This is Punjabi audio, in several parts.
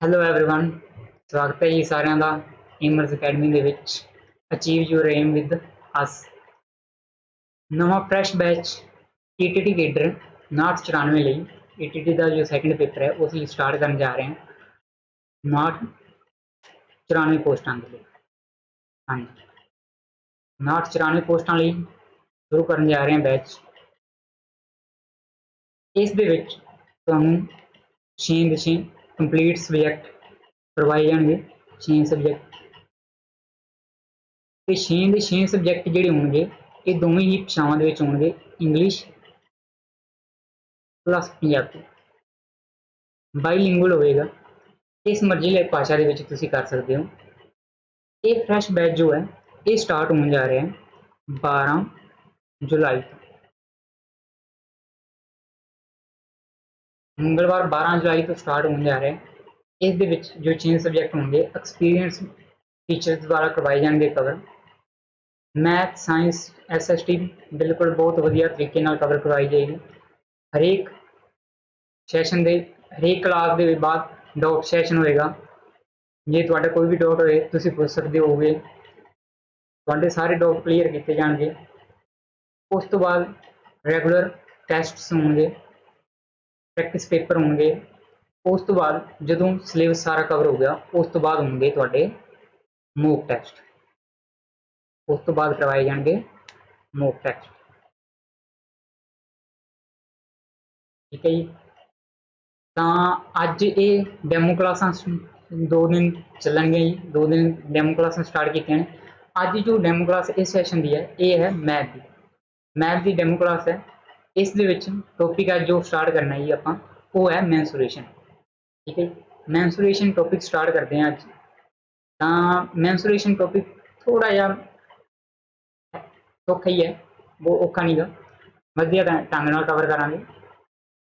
ਹੈਲੋ एवरीवन ਸਵਾਗਤ ਹੈ ਜੀ ਸਾਰਿਆਂ ਦਾ ਏਮਰਸ ਅਕੈਡਮੀ ਦੇ ਵਿੱਚ achieve your aim with us ਨਵਾਂ ਫਰੈਸ਼ ਬੈਚ ਈਟੀਟੀ ਕੇਡਰ 994 ਲਈ ਈਟੀਟੀ ਦਾ ਜੋ ਸੈਕੰਡ ਪੇਪਰ ਹੈ ਉਹ ਅਸੀਂ ਸਟਾਰਟ ਕਰਨ ਜਾ ਰਹੇ ਹਾਂ 994 ਪੋਸਟਾਂ ਦੇ ਲਈ। ਹਾਂਜੀ 994 ਪੋਸਟਾਂ ਲਈ ਸ਼ੁਰੂ ਕਰਨ ਜਾ ਰਹੇ ਹਾਂ ਬੈਚ। ਇਸ ਦੇ ਵਿੱਚ ਤੁਹਾਨੂੰ 6 ਦੇ 6 ਕੰਪਲੀਟ ਸਬਜੈਕਟ ਕਰਵਾਏ ਜਾਣਗੇ। 6 ਸਬਜੈਕਟ ਤੇ 6 ਦੇ 6 ਸਬਜੈਕਟ ਜਿਹੜੇ ਹੋਣਗੇ ਇਹ ਦੋਵੇਂ ਹੀ ਭਾਸ਼ਾਵਾਂ ਦੇ ਵਿੱਚ ਹੋਣਗੇ, ਇੰਗਲਿਸ਼ ਪਲੱਸ ਪੰਜਾਬੀ। ਬਾਈਲਿੰਗੁਅਲ ਹੋਵੇਗਾ, ਇਸ ਮਰਜ਼ੀ ਭਾਸ਼ਾ ਦੇ ਵਿੱਚ ਤੁਸੀਂ ਕਰ ਸਕਦੇ ਹੋ। ਇਹ ਫਰੈਸ਼ ਬੈਚ ਜੋ ਹੈ ਇਹ ਸਟਾਰਟ ਹੋਣ ਜਾ ਰਿਹਾ ਹੈ 12 ਜੁਲਾਈ ਤੋਂ। ਮੰਗਲਵਾਰ 12 ਜੁਲਾਈ ਤੋਂ ਸਟਾਰਟ ਹੋਣ ਜਾ ਰਿਹਾ ਹੈ। ਇਸ ਦੇ ਵਿੱਚ ਜੋ 6 ਸਬਜੈਕਟ ਹੋਣਗੇ ਐਕਸਪੀਰੀਅੰਸ ਟੀਚਰ ਦੁਆਰਾ ਕਰਵਾਏ ਜਾਣਗੇ ਕਵਰ। ਮੈਥ, ਸਾਇੰਸ, SST ਬਿਲਕੁਲ ਬਹੁਤ ਵਧੀਆ ਤਰੀਕੇ ਨਾਲ ਕਵਰ ਕਰਵਾਈ ਜਾਏਗੀ। ਹਰੇਕ ਸੈਸ਼ਨ ਦੇ ਹਰੇਕ ਕਲਾਸ ਦੇ ਬਾਅਦ ਡਾਊਟ ਸੈਸ਼ਨ ਹੋਏਗਾ। ਜੇ ਤੁਹਾਡਾ ਕੋਈ ਵੀ ਡਾਊਟ ਹੋਏ ਤੁਸੀਂ ਪੁੱਛ ਸਕਦੇ ਹੋਗੇ, ਤੁਹਾਡੇ ਸਾਰੇ ਡਾਊਟ ਕਲੀਅਰ ਕੀਤੇ ਜਾਣਗੇ। ਉਸ ਤੋਂ ਬਾਅਦ ਰੈਗੂਲਰ ਟੈਸਟਸ ਹੋਣਗੇ, ਪ੍ਰੈਕਟਿਸ ਪੇਪਰ ਹੋਣਗੇ। ਉਸ ਤੋਂ ਬਾਅਦ ਜਦੋਂ ਸਿਲੇਬਸ ਸਾਰਾ ਕਵਰ ਹੋ ਗਿਆ ਉਸ ਤੋਂ ਬਾਅਦ ਹੋਣਗੇ ਤੁਹਾਡੇ ਮੌਕ ਟੈਸਟ। ਉਸ ਤੋਂ ਬਾਅਦ ਕਰਵਾਏ ਜਾਣਗੇ ਮੌਕ ਟੈਸਟ। ਠੀਕ ਹੈ ਜੀ। ਤਾਂ ਅੱਜ ਇਹ ਡੈਮੋ ਕਲਾਸਾਂ 2 ਦਿਨ ਚੱਲਣਗੇ ਜੀ। 2 ਦਿਨ ਡੈਮੋ ਕਲਾਸਾਂ ਸਟਾਰਟ ਕੀਤੀਆਂ ਨੇ। ਅੱਜ ਜੋ ਡੈਮੋ ਕਲਾਸ ਇਸ ਸੈਸ਼ਨ ਦੀ ਹੈ ਇਹ ਹੈ ਮੈਥ ਦੀ ਡੈਮੋ ਕਲਾਸ ਹੈ। ਇਸ ਦੇ ਵਿੱਚ ਟੌਪਿਕ ਅੱਜ ਜੋ ਸਟਾਰਟ ਕਰਨਾ ਜੀ ਆਪਾਂ ਉਹ ਹੈ ਮੈਂਸੂਰੇਸ਼ਨ। ਠੀਕ ਹੈ, ਮੈਂਸੂਰੇਸ਼ਨ ਟੌਪਿਕ ਸਟਾਰਟ ਕਰਦੇ ਹਾਂ ਅੱਜ। ਤਾਂ ਮੈਂਸੂਰੇਸ਼ਨ ਟੌਪਿਕ ਥੋੜਾ ਜਿਹਾ ਔਖਾ ਹੀ ਹੈ, ਬਹੁਤ ਔਖਾ ਨਹੀਂ ਗਾ, ਵਧੀਆ ਢੰਗ ਨਾਲ ਕਵਰ ਕਰਾਂਗੇ।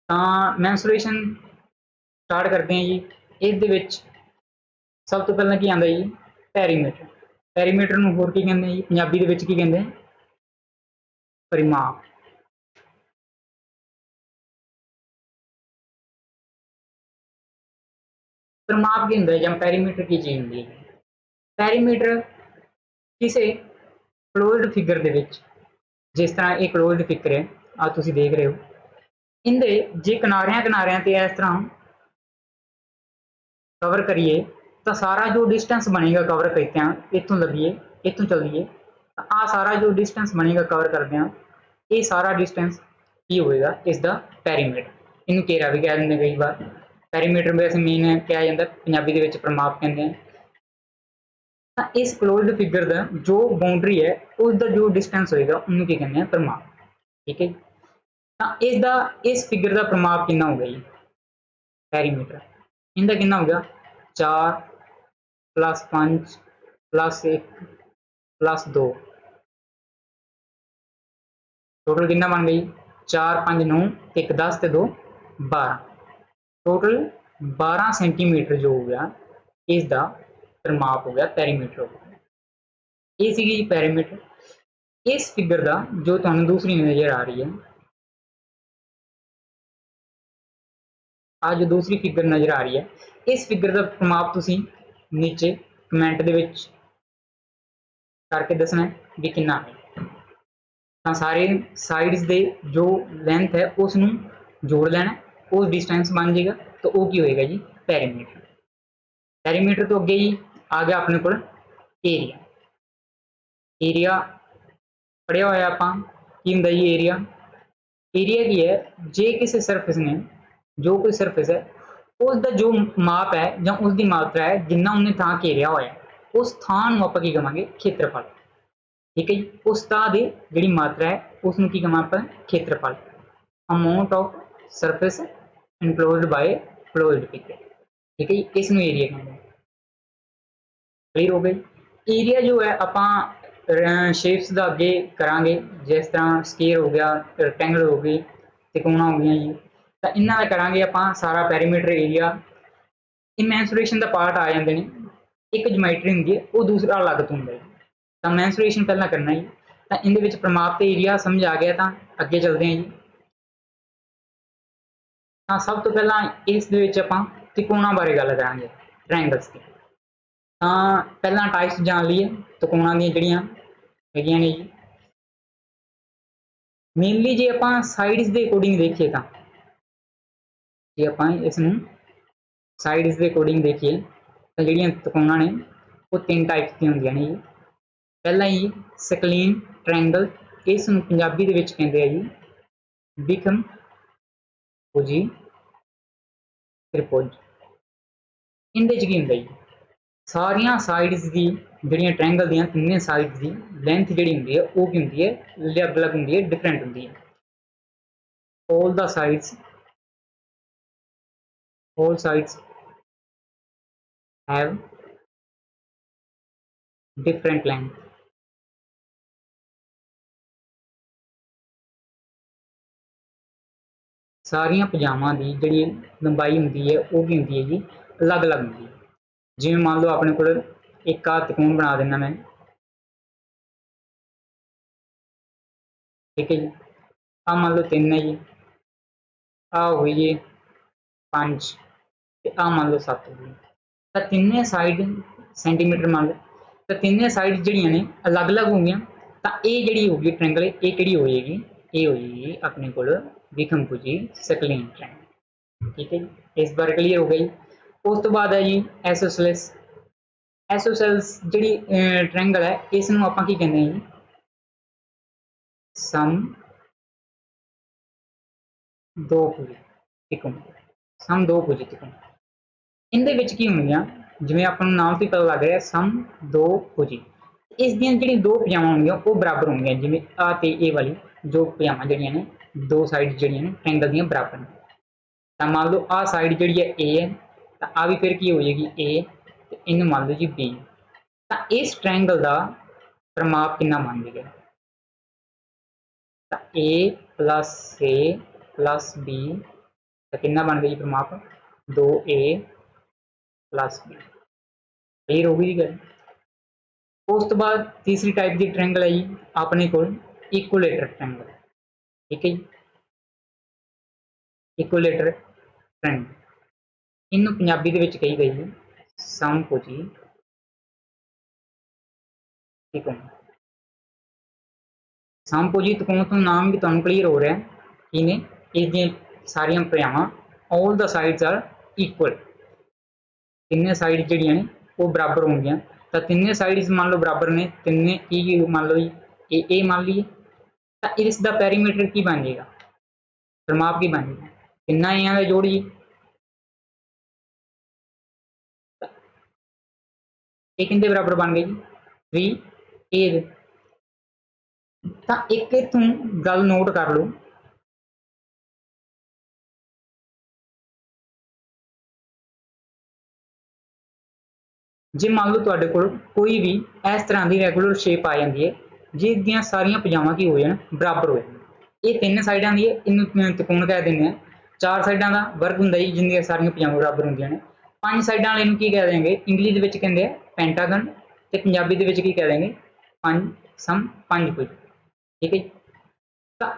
ਤਾਂ ਮੈਂਸੂਰੇਸ਼ਨ ਸਟਾਰਟ ਕਰਦੇ ਹਾਂ ਜੀ। ਇਸ ਦੇ ਵਿੱਚ ਸਭ ਤੋਂ ਪਹਿਲਾਂ ਕੀ ਆਉਂਦਾ ਜੀ, ਪੈਰੀਮੀਟਰ। ਪੈਰੀਮੀਟਰ ਨੂੰ ਹੋਰ ਕੀ ਕਹਿੰਦੇ ਜੀ, ਪੰਜਾਬੀ ਦੇ ਵਿੱਚ ਕੀ ਕਹਿੰਦੇ, ਪਰਿਮਾਪ। ਪਰਿਮਾਪ ਕੀ ਹੁੰਦਾ ਜਾਂ ਪੈਰੀਮੀਟਰ ਕੀ ਚੀਜ਼ ਹੁੰਦੀ ਹੈ? ਪੈਰੀਮੀਟਰ ਕਿਸੇ ਕਲੋਜ਼ਡ ਫਿਗਰ ਦੇ ਵਿੱਚ, ਜਿਸ ਤਰ੍ਹਾਂ ਇਹ ਕਲੋਜ਼ਡ ਫਿਗਰ ਹੈ ਆ ਤੁਸੀਂ ਦੇਖ ਰਹੇ ਹੋ, ਇਹਦੇ ਜੇ ਕਿਨਾਰਿਆਂ ਤੇ ਇਸ ਤਰ੍ਹਾਂ ਕਵਰ ਕਰੀਏ ਤਾਂ ਸਾਰਾ ਜੋ ਡਿਸਟੈਂਸ ਬਣੇਗਾ ਕਵਰ ਕੀਤਿਆਂ, ਇੱਥੋਂ ਲੱਭੀਏ ਇੱਥੋਂ ਚੱਲੀਏ ਤਾਂ ਆ ਸਾਰਾ ਜੋ ਡਿਸਟੈਂਸ ਬਣੇਗਾ ਕਵਰ ਕਰਦਿਆਂ, ਇਹ ਸਾਰਾ ਡਿਸਟੈਂਸ ਕੀ ਹੋਵੇਗਾ, ਇਸ ਦਾ ਪੈਰੀਮੀਟਰ। ਇਹਨੂੰ ਘੇਰਾ ਵੀ ਕਹਿ ਦਿੰਦੇ ਕਈ ਵਾਰ। ਪੈਰੀਮੀਟਰ ਵੈਸੇ ਮੇਨ ਕਿਹਾ ਜਾਂਦਾ, ਪੰਜਾਬੀ ਦੇ ਵਿੱਚ ਪਰਿਮਾਪ ਕਹਿੰਦੇ ਆ। ਤਾਂ ਇਸ ਕਲੋਜ਼ਡ ਫਿਗਰ ਦਾ ਜੋ ਬਾਉਂਡਰੀ ਹੈ ਉਸ ਦਾ ਜੋ ਡਿਸਟੈਂਸ ਹੋਏਗਾ ਉਹਨੂੰ ਕੀ ਕਹਿੰਦੇ ਆ, ਪਰਿਮਾਪ। ਠੀਕ ਹੈ, ਤਾਂ ਇਸ ਫਿਗਰ ਦਾ ਪਰਿਮਾਪ ਕਿੰਨਾ ਹੋਗਾ ਜੀ, ਪੈਰੀਮੀਟਰ ਇਹਦਾ ਕਿੰਨਾ ਹੋਗਾ, 4 + 5 + 1 + 2 ਟੋਟਲ ਕਿੰਨਾ ਬਣ ਗਈ, 4 5 9 1 10 ਤੇ 2 12, ਟੋਟਲ 12 ਸੈਂਟੀਮੀਟਰ ਜੋ ਹੋ ਗਿਆ ਇਸ ਦਾ ਪਰਿਮਾਪ ਹੋ ਗਿਆ, ਪੈਰੀਮੀਟਰ ਹੋ ਗਿਆ। ਇਹ ਸੀਗੀ ਜੀ ਪੈਰੀਮੀਟਰ। ਇਸ ਫਿਗਰ ਦਾ ਜੋ ਤੁਹਾਨੂੰ ਦੂਸਰੀ ਨਜ਼ਰ ਆ ਰਹੀ ਹੈ, ਆ ਜੋ ਦੂਸਰੀ ਫਿਗਰ ਨਜ਼ਰ ਆ ਰਹੀ ਹੈ, ਇਸ ਫਿਗਰ ਦਾ ਪਰਿਮਾਪ ਤੁਸੀਂ ਨੀਚੇ ਕਮੈਂਟ ਦੇ ਵਿੱਚ ਕਰਕੇ ਦੱਸਣਾ ਵੀ ਕਿੰਨਾ ਹੈ। ਤਾਂ ਸਾਰੇ ਸਾਈਡਸ ਦੇ ਜੋ ਲੈਂਥ ਹੈ ਉਸ ਨੂੰ ਜੋੜ ਲੈਣਾ, ਉਹ ਡਿਸਟੈਂਸ ਬਣ ਜਾਏਗਾ ਤਾਂ ਉਹ ਕੀ ਹੋਏਗਾ ਜੀ, ਪੈਰੀਮੀਟਰ। ਪੈਰੀਮੀਟਰ ਤੋਂ ਅੱਗੇ ਹੀ ਆ ਗਿਆ ਆਪਣੇ ਕੋਲ ਏਰੀਆ। ਏਰੀਆ ਪੜਿਆ ਹੋਇਆ ਆਪਾਂ, ਕੀ ਹੁੰਦਾ ਜੀ ਏਰੀਆ। ਏਰੀਆ ਕੀ ਹੈ, ਜੇ ਕਿਸੇ ਸਰਫੇਸ ਨੇ, ਜੋ ਕੋਈ ਸਰਫੇਸ ਹੈ ਉਸ ਦਾ ਜੋ ਮਾਪ ਹੈ ਜਾਂ ਉਸ ਦੀ ਮਾਤਰਾ ਹੈ ਜਿੰਨਾ ਉਹਨੇ ਥਾਂ ਘੇਰਿਆ ਹੋਇਆ, ਉਸ ਥਾਂ ਨੂੰ ਆਪਾਂ ਕੀ ਕਹਾਂਗੇ, ਖੇਤਰਫਲ। ਠੀਕ ਹੈ ਜੀ, ਉਸ ਥਾਂ ਦੀ ਜਿਹੜੀ ਮਾਤਰਾ ਹੈ ਉਸ ਨੂੰ ਕੀ ਕਹਾਂ ਆਪਾਂ, ਖੇਤਰਫਲ। Amount of surface enclosed by closed figure. ਠੀਕ ਹੈ ਜੀ, ਇਸ ਨੂੰ ਏਰੀਆ ਕਹਿੰਦੇ। ਕਲੀਅਰ ਹੋ ਗਈ। ਏਰੀਆ ਜੋ ਹੈ ਆਪਾਂ ਸ਼ੇਪਸ ਦਾ ਅੱਗੇ ਕਰਾਂਗੇ, ਜਿਸ ਤਰ੍ਹਾਂ ਸਕੁਅਰ ਹੋ ਗਿਆ, ਰੈਕਟੈਂਗਲ ਹੋ ਗਈ, ਤਿਕੋਣਾ ਹੋ ਗਈਆਂ ਜੀ, ਤਾਂ ਇਹਨਾਂ ਦਾ ਕਰਾਂਗੇ ਆਪਾਂ ਸਾਰਾ ਪੈਰੀਮੀਟਰ ਏਰੀਆ। ਇਹ ਮੈਂਸੂਰੇਸ਼ਨ ਦਾ ਪਾਰਟ ਆ ਜਾਂਦੇ ਨੇ, ਇੱਕ ਜਿਓਮੈਟਰੀ ਹੁੰਦੀ ਹੈ ਉਹ ਦੂਸਰਾ ਅਲੱਗ ਤੋਂ ਹੁੰਦਾ ਹੈ। ਤਾਂ ਮੈਂਸੂਰੇਸ਼ਨ ਪਹਿਲਾਂ ਕਰਨਾ ਜੀ। ਤਾਂ ਇਹਦੇ ਵਿੱਚ ਪਰਿਮਾਪ ਤੇ ਏਰੀਆ ਸਮਝ ਆ ਗਿਆ, ਤਾਂ ਅੱਗੇ ਚੱਲਦੇ ਹਾਂ ਜੀ। ਤਾਂ ਸਭ ਤੋਂ ਪਹਿਲਾਂ ਇਸ ਦੇ ਵਿੱਚ ਆਪਾਂ ਤਿਕੋਣਾਂ ਬਾਰੇ ਗੱਲ ਕਰਾਂਗੇ, ਟ੍ਰਾਇੰਗਲਸ ਦੀ। ਤਾਂ ਪਹਿਲਾਂ ਟਾਈਪਸ ਜਾਣ ਲਈਏ ਤਿਕੋਣਾਂ ਦੀਆਂ ਜਿਹੜੀਆਂ ਹੈਗੀਆਂ ਨੇ ਜੀ। ਮੇਨਲੀ ਜੇ ਆਪਾਂ ਸਾਈਡਸ ਦੇ ਅਕੋਰਡਿੰਗ ਦੇਖੀਏ ਤਾਂ, ਜੇ ਆਪਾਂ ਇਸ ਨੂੰ ਸਾਈਡਸ ਦੇ ਅਕੋਰਡਿੰਗ ਦੇਖੀਏ ਤਾਂ ਜਿਹੜੀਆਂ ਤਿਕੋਣਾਂ ਨੇ ਉਹ ਤਿੰਨ ਟਾਈਪਸ ਦੀਆਂ ਹੁੰਦੀਆਂ ਨੇ ਜੀ। ਪਹਿਲਾ ਜੀ ਸਕਲੀਨ ਟ੍ਰਾਇੰਗਲ, ਇਸ ਨੂੰ ਪੰਜਾਬੀ ਦੇ ਵਿੱਚ ਕਹਿੰਦੇ ਆ ਜੀ ਵਿਖਮ ਭੁਜੀ ਤ੍ਰਿਭੁਜ। ਇਹਦੇ ਚ ਕੀ ਹੁੰਦਾ ਜੀ, ਸਾਰੀਆਂ ਸਾਈਡਸ ਦੀ ਜਿਹੜੀਆਂ ਟ੍ਰਾਇੰਗਲ ਦੀਆਂ ਤਿੰਨੇ ਸਾਈਡਸ ਦੀ ਲੈਂਥ ਜਿਹੜੀ ਹੁੰਦੀ ਹੈ ਉਹ ਕੀ ਹੁੰਦੀ ਹੈ, ਅਲੱਗ-ਅਲੱਗ ਹੁੰਦੀ ਹੈ, ਡਿਫਰੈਂਟ ਹੁੰਦੀ ਹੈ। all sides have different length। ਸਾਰੀਆਂ ਭੁਜਾਵਾਂ ਦੀ ਜਿਹੜੀ ਲੰਬਾਈ ਹੁੰਦੀ ਹੈ ਉਹ ਕੀ ਹੁੰਦੀ ਹੈ ਜੀ, ਅਲੱਗ-ਅਲੱਗ ਹੁੰਦੀ ਹੈ। ਜਿਵੇਂ ਮੰਨ ਲਓ ਆਪਣੇ ਕੋਲ ਇੱਕ ਆ ਤਿਕੋਣ ਬਣਾ ਦੇਣਾ ਮੈਂ, ਠੀਕ ਹੈ ਜੀ। ਆ ਮੰਨ ਲਓ 3 ਹੈ ਜੀ, ਆ ਹੋਈ ਜੀ 5 ਤੇ ਆ ਮੰਨ ਲਓ 7 ਹੋਈ। ਤਾਂ ਤਿੰਨੇ ਸਾਈਡ ਸੈਂਟੀਮੀਟਰ ਮੰਨ ਲਓ, ਤਾਂ ਤਿੰਨੇ ਸਾਈਡ ਜਿਹੜੀਆਂ ਨੇ ਅਲੱਗ-ਅਲੱਗ ਹੋ ਗਈਆਂ। ਤਾਂ ਇਹ ਜਿਹੜੀ ਹੋ ਗਈ ਟ੍ਰਾਇੰਗਲ, ਇਹ ਕਿਹੜੀ ਹੋ ਜਾਏਗੀ, ਇਹ ਹੋ ਜਾਏਗੀ ਆਪਣੇ ਕੋਲ ਵਿਖਮ ਭੁਜੀ ਸਕਲੀਨ ਟ੍ਰਾਇੰਗਲ। ਠੀਕ ਹੈ ਜੀ, ਇਸ ਬਾਰੇ ਕਲੀਅਰ ਹੋ ਗਈ। ਉਸ ਤੋਂ ਬਾਅਦ ਹੈ ਜੀ ਐਸੋਸੈਲਸ। ਐਸੋਸੈਲਸ ਜਿਹੜੀ ਟ੍ਰਾਇੰਗਲ ਹੈ, ਇਸ ਨੂੰ ਆਪਾਂ ਕੀ ਕਹਿੰਦੇ ਹਾਂ ਜੀ, ਸਮ ਦੋ ਭੁਜੀ ਤਿਕੋਣ, ਸਮ ਦੋ ਭੁਜੀ ਤਿਕੋਣ। ਇਹਦੇ ਵਿੱਚ ਕੀ ਹੁੰਦੀਆਂ, ਜਿਵੇਂ ਆਪਾਂ ਨੂੰ ਨਾਮ ਤੋਂ ਹੀ ਪਤਾ ਲੱਗ ਰਿਹਾ ਸਮ ਦੋ ਭੁਜੀ, ਇਸ ਦੀਆਂ ਜਿਹੜੀਆਂ ਦੋ ਭੁਜਾਵਾਂ ਹੋਣਗੀਆਂ ਉਹ ਬਰਾਬਰ ਹੋਣਗੀਆਂ। ਜਿਵੇਂ ਆ ਤੇ ਇਹ ਵਾਲੀ ਜੋ ਭੁਜਾਵਾਂ ਜਿਹੜੀਆਂ ਨੇ, ਦੋ ਸਾਈਡ ਜਿਹੜੀਆਂ ਨੇ ਟ੍ਰਾਇੰਗਲ ਦੀਆਂ ਬਰਾਬਰ ਨੇ। ਤਾਂ ਮੰਨ ਲਓ ਆ ਸਾਈਡ ਜਿਹੜੀ ਹੈ A ਹੈ, ਤਾਂ ਆ ਵੀ ਫਿਰ ਕੀ ਹੋ ਜਾਏਗੀ A, ਤੇ ਇਹਨੂੰ ਮੰਨ ਲਓ ਜੀ B। ਤਾਂ ਇਸ ਟ੍ਰਾਇੰਗਲ ਦਾ ਪਰਿਮਾਪ ਕਿੰਨਾ ਬਣ ਜਾਏਗਾ, ਤਾਂ A plus A plus B ਤਾਂ ਕਿੰਨਾ ਬਣ ਗਿਆ ਜੀ ਪਰਿਮਾਪ, 2A plus B। ਕਲੀਅਰ ਹੋ ਗਈ ਜੀ ਗੱਲ। ਉਸ ਤੋਂ ਬਾਅਦ ਤੀਸਰੀ ਟਾਈਪ ਦੀ ਟ੍ਰਾਇੰਗਲ ਹੈ ਜੀ ਆਪਣੇ ਕੋਲ ਇਕੁਏਲੇਟਰ ਟ੍ਰਾਇੰਗਲ। ਠੀਕ ਹੈ ਜੀ, ਇਕੁਏਲੇਟਰ ਟ੍ਰਾਇੰਗਲ, ਇਹਨੂੰ ਪੰਜਾਬੀ ਦੇ ਵਿੱਚ ਕਹੀ ਗਈ ਹੈ ਸਮਭੁਜੀ ਤਿਕੋਣ। ਸਮਭੁਜੀ ਤਿਕੋਣ ਤੋਂ ਨਾਮ ਵੀ ਤੁਹਾਨੂੰ ਕਲੀਅਰ ਹੋ ਰਿਹਾ ਕੀ ਨੇ, ਇਸ ਦੀਆਂ ਸਾਰੀਆਂ ਭੁਜਾਵਾਂ all the sides are equal, ਤਿੰਨੇ ਸਾਈਡ ਜਿਹੜੀਆਂ ਨੇ ਉਹ ਬਰਾਬਰ ਹੋਣਗੀਆਂ। ਤਾਂ ਤਿੰਨੇ ਸਾਈਡਸ ਮੰਨ ਲਓ ਬਰਾਬਰ ਨੇ, ਤਿੰਨੇ ਕੀ ਮੰਨ ਲਓ ਜੀ ਇਹ ਮੰਨ ਲਈਏ, ਤਾਂ ਇਸ ਦਾ ਪੈਰੀਮੀਟਰ ਕੀ ਬਣ ਜਾਏਗਾ, ਪਰਿਮਾਪ ਕੀ ਬਣ ਜਾਏਗਾ, ਤਿੰਨਾਂ ਏਆਂ ਦਾ ਜੋੜ ਜੀ। ਇਹ ਕਿੰਦੇ ਬਰਾਬਰ ਬਣ ਗਏ ਜੀ 3A ਦੇ। ਤਾਂ ਇੱਕ ਇੱਥੋਂ ਗੱਲ ਨੋਟ ਕਰ ਲਓ, ਜੇ ਮੰਨ ਲਓ ਤੁਹਾਡੇ ਕੋਲ ਕੋਈ ਵੀ ਇਸ ਤਰ੍ਹਾਂ ਦੀ ਰੈਗੂਲਰ ਸ਼ੇਪ ਆ ਜਾਂਦੀ ਹੈ ਜਿਸ ਦੀਆਂ ਸਾਰੀਆਂ ਭੁਜਾਵਾਂ ਕੀ ਹੋ ਜਾਣ, ਬਰਾਬਰ ਹੋ ਜਾਣ। ਇਹ ਤਿੰਨ ਸਾਈਡਾਂ ਦੀ ਹੈ, ਇਹਨੂੰ ਤਿਕੋਣ ਕਹਿ ਦਿੰਦੇ ਆ। ਚਾਰ ਸਾਈਡਾਂ ਦਾ ਵਰਗ ਹੁੰਦਾ ਜੀ ਜਿੰਨੀਆਂ ਸਾਰੀਆਂ ਭੁਜਾਵਾਂ ਬਰਾਬਰ ਹੁੰਦੀਆਂ ਨੇ। ਪੰਜ ਸਾਈਡਾਂ ਵਾਲੇ ਨੂੰ ਕੀ ਕਹਿ ਦੇਣਗੇ, ਇੰਗਲਿਸ਼ ਦੇ ਵਿੱਚ ਕਹਿੰਦੇ ਆ ਪੈਂਟਾਗਨ, ਤੇ ਪੰਜਾਬੀ ਦੇ ਵਿੱਚ ਕੀ ਕਹਿ ਦੇਣਗੇ ਪੰਜ ਸਮ ਪੰਜ ਭੁਜ। ਠੀਕ ਹੈ ਜੀ। ਤਾਂ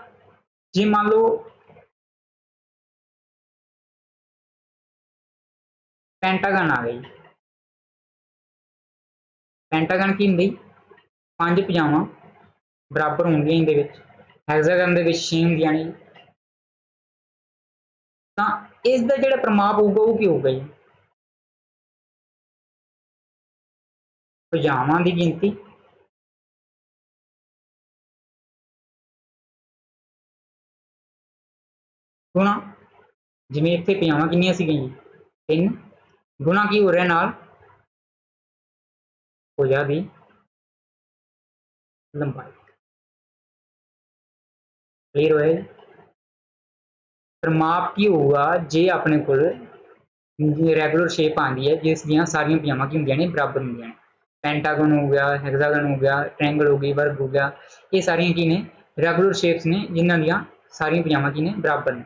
ਜੇ ਮੰਨ ਲਓ ਪੈਂਟਾਗਨ ਆ ਗਈ, ਪੈਂਟਾਗਨ ਕੀ ਹੁੰਦੀ, ਪੰਜ ਭੁਜਾਵਾਂ ਬਰਾਬਰ ਹੋਣਗੀਆਂ ਇਹਦੇ ਵਿੱਚ, ਹੈਗਜ਼ਾਗਨ ਦੇ ਵਿੱਚ 6 ਹੁੰਦੀਆਂ ਨੇ। ਤਾਂ ਇਸ ਦਾ ਜਿਹੜਾ ਪਰਿਮਾਪ ਹੋਊਗਾ ਉਹ ਕੀ ਹੋਊਗਾ ਜੀ, ਭੁਜਾਵਾਂ ਦੀ ਗਿਣਤੀ ਗੁਣਾ, ਜਿਵੇਂ ਇੱਥੇ ਭੁਜਾਵਾਂ ਕਿੰਨੀਆਂ ਸੀਗੀਆਂ ਜੀ 3, ਗੁਣਾ ਕੀ ਹੋ ਰਿਹਾ ਨਾਲ ਭੁਜਾ ਦੀ ਲੰਬਾਈ। ਕਲੀਅਰ ਹੋਇਆ ਜੀ। ਪਰਿਮਾਪ ਕੀ ਹੋਊਗਾ ਜੇ ਆਪਣੇ ਕੋਲ ਰੈਗੂਲਰ ਸ਼ੇਪ ਆਉਂਦੀ ਹੈ ਜਿਸ ਦੀਆਂ ਸਾਰੀਆਂ ਭੁਜਾਵਾਂ ਕੀ ਹੁੰਦੀਆਂ ਨੇ, ਬਰਾਬਰ ਹੁੰਦੀਆਂ ਨੇ। ਪੈਂਟਾਗਨ ਹੋ ਗਿਆ, ਹੈਗਜ਼ਾਗਨ ਹੋ ਗਿਆ, ਟ੍ਰਾਇੰਗਲ ਹੋ ਗਈ, ਵਰਗ ਹੋ ਗਿਆ, ਇਹ ਸਾਰੀਆਂ ਕੀ ਨੇ, ਰੈਗੂਲਰ ਸ਼ੇਪਸ ਨੇ ਜਿਨ੍ਹਾਂ ਦੀਆਂ ਸਾਰੀਆਂ ਭੁਜਾਵਾਂ ਕੀ ਨੇ, ਬਰਾਬਰ ਨੇ।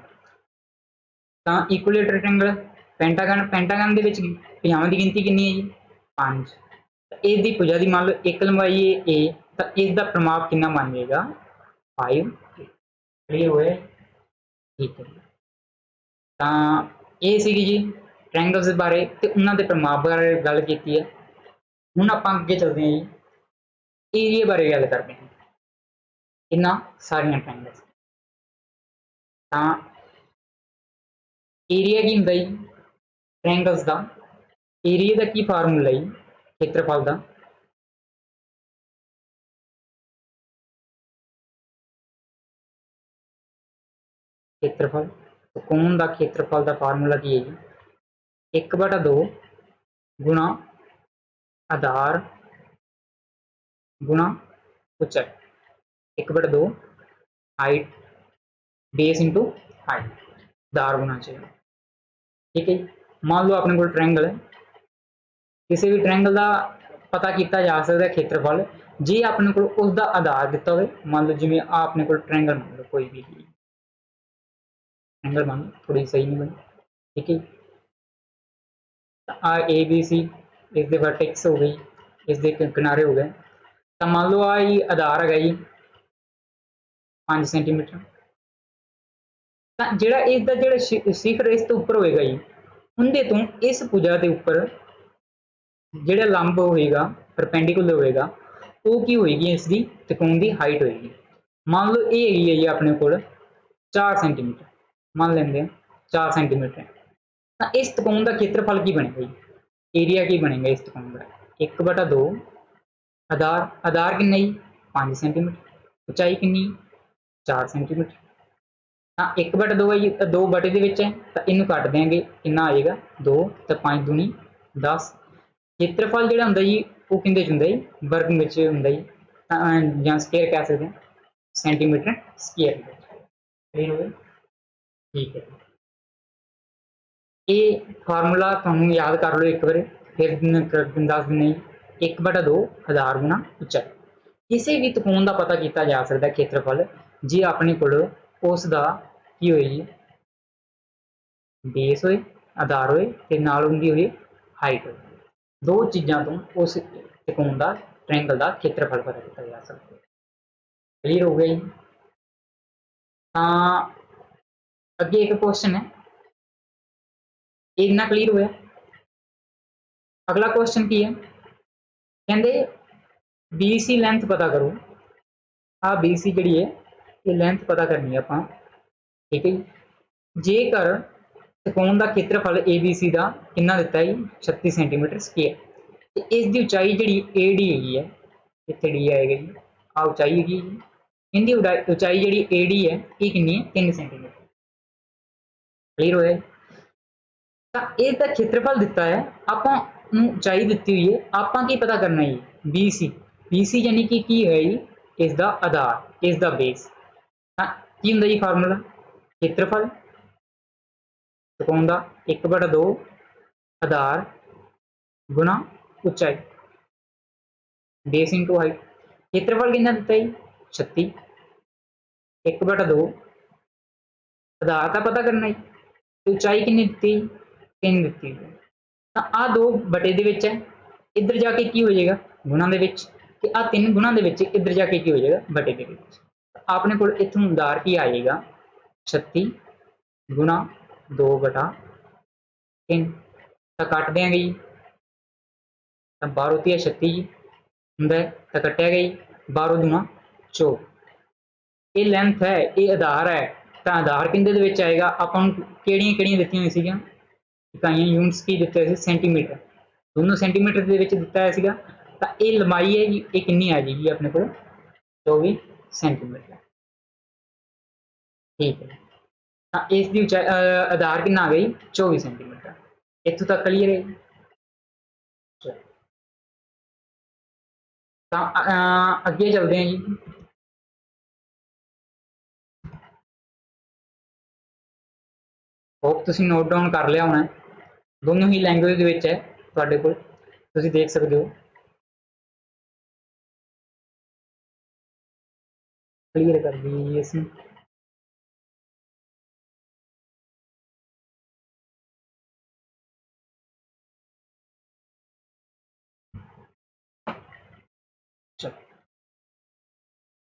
ਤਾਂ ਇਕੁਏਲੇਟਰ ਟ੍ਰਾਇੰਗਲ, ਪੈਂਟਾਗਨ ਦੇ ਵਿੱਚ ਭੁਜਾਵਾਂ ਦੀ ਗਿਣਤੀ ਕਿੰਨੀ ਹੈ ਜੀ 5। ਇਸ ਦੀ ਭੁਜਾ ਦੀ ਮੰਨ ਲਓ ਇੱਕ ਲੰਬਾਈ ਹੈ A, ਤਾਂ ਇਸ ਦਾ ਪਰਿਮਾਪ ਕਿੰਨਾ ਬਣ ਜਾਏਗਾ 5। ਕਲੀਅਰ ਹੋਇਆ, ਠੀਕ ਹੈ। ਤਾਂ ਇਹ ਸੀਗੀ ਜੀ ट्रायंगल्स ਦੇ ਬਾਰੇ ਤੇ ਉਹਨਾਂ ਦੇ ਪ੍ਰਮਾਪ ਬਾਰੇ ਗੱਲ ਕੀਤੀ ਹੈ। ਹੁਣ ਆਪਾਂ ਅੱਗੇ ਚੱਲਦੇ ਹਾਂ ਜੀ ਏਰੀਆ ਬਾਰੇ ਗੱਲ ਕਰਦੇ ਹਾਂ ਇਹਨਾਂ ਸਾਰੀਆਂ ਟ੍ਰਾਇੰਗਲਸ ਤਾਂ ਏਰੀਆ ਕੀ ਹੁੰਦਾ ਜੀ ਟ੍ਰਾਇੰਗਲਸ ਦਾ ਏਰੀਆ ਦਾ ਕੀ ਫਾਰਮੂਲਾ ਜੀ ਖੇਤਰਫਲ ਦਾ ਖੇਤਰਫਲ ਕੋਣ ਦਾ ਖੇਤਰਫਲ ਦਾ ਫਾਰਮੂਲਾ ਕੀ ਹੈ ਜੀ 1/2 ਗੁਣਾ ਆਧਾਰ गुणा ऊंचाई 1/2 हाइट बेस इंटू हाइट आधार गुना चाहिए ठीक है। मान लो अपने को ट्रायंगल है किसी भी ट्रायंगल का पता किया जा सकता है खेत्रफल जे अपने को उसका आधार दिता हो मान लो जिमें अपने को ट्रायंगल मान लो कोई भी ट्रायंगल मान लो थोड़ी सही नहीं बनी ठीक है। आ ए बी सी इसके वर्टेक्स हो गई इसके किनारे हो गए तो मान लो आई आधार है जी 5 सेंटीमीटर तो जोड़ा इसका जो शिखर इस तो उपर होएगा जी उनके तो इस भुजा के उपर जोड़ा लंब होएगा परपेंडिकुलर होएगा वो की होएगी इसकी त्रिकोण की हाइट होएगी। मान लो ये हैगी है जी अपने को 4 सेंटीमीटर मान लेंगे 4 सेंटीमीटर तो इस त्रिकोण का खेत्रफल की बनेगा जी एरिया की बनेगा इस त्रिकोण का 1/2 आधार आधार किन्ना जी 5 सेंटीमीटर उचाई किन्नी 4 सेंटीमीटर हाँ 1/2 है जी 2 बटे के है तो इनू कट देंगे किन्ना आएगा 2 तो 5 दूनी 10 खेत्रफल जो होंगे जी वो किंदे च होंगे जी वर्ग में होंगे जी या स्केयर कह सकते हैं सेंटीमीटर स्केयर क्लियर हो गया ठीक है। ये फार्मूला तुहानू याद कर लो एक बार फिर दस दिन 1/2 आधार गुना ऊंचाई किसी भी त्रिकोण का पता किया जा सकता है खेत्रफल जे अपने को उसका की होएगी बेस होए आधार होए ते नाल उनकी होए हाइट होए दो चीज़ों तो उस त्रिकोण का ट्रायंगल का खेत्रफल पता किया जा सकता है क्लीयर हो गया जी। अगे एक क्वेश्चन है इतना क्लीयर होया अगला क्वेश्चन की है कहते BC लेंथ पता करो आ BC जी है ये लेंथ पता करनी है आप ठीक है जेकर त्रिकोण का खेत्रफल ABC का कितना दिता है 36 सेंटीमीटर स्केयर इसकी उचाई जी AD है इतने डी आएगा जी आ उचाई हैगी इनकी उचाई जी AD है ये कितनी है 3 सेंटीमीटर क्लीयर होया तो इसका खेत्रफल दिता है आप उचाई दी हुई है आप पता करना है BC यानी कि है इसका आधार इसका बेस हाँ की होंगे जी फार्मूला खेत्रफल त्रिकोण का 1/2 आधार गुना उचाई बेस इंटू हाइट खेत्रफल कितना दिता है 36 1/2 आधार का पता करना है उचाई कितनी दी 3 दी तो आ 2 बटे है इधर जाके की हो जाएगा गुणा के आ 3 गुणा इधर जाके की हो जाएगा बटे के आपने को इतों उधार की आएगा 36 गुणा 2/3 तो कट देंगे जी तो 12 × 36 होंगे तो कटिया गई 12 दूना 24 ये लेंथ है ये आधार है तो आधार किंदे आएगा अपन किहड़ियां दित्तियां हुई सीगियां इकाइयां यूनिट्स की दिते थे सेंटीमीटर दोनों सेंटीमीटर के दिता है तो ये लंबाई है जी ये कितनी आ जाएगी अपने को 24 सेंटीमीटर ठीक है हाँ इसकी उचाई आधार कितना आ गई 24 सेंटीमीटर इतों तक क्लीयर है तो अगे चलते हैं जी होप तुसीं नोट डाउन कर लिया होना दोनों ही लैंग्वेज है तुहाडे कोल तुसीं देख सकते हो क्लीयर कर दी इसमें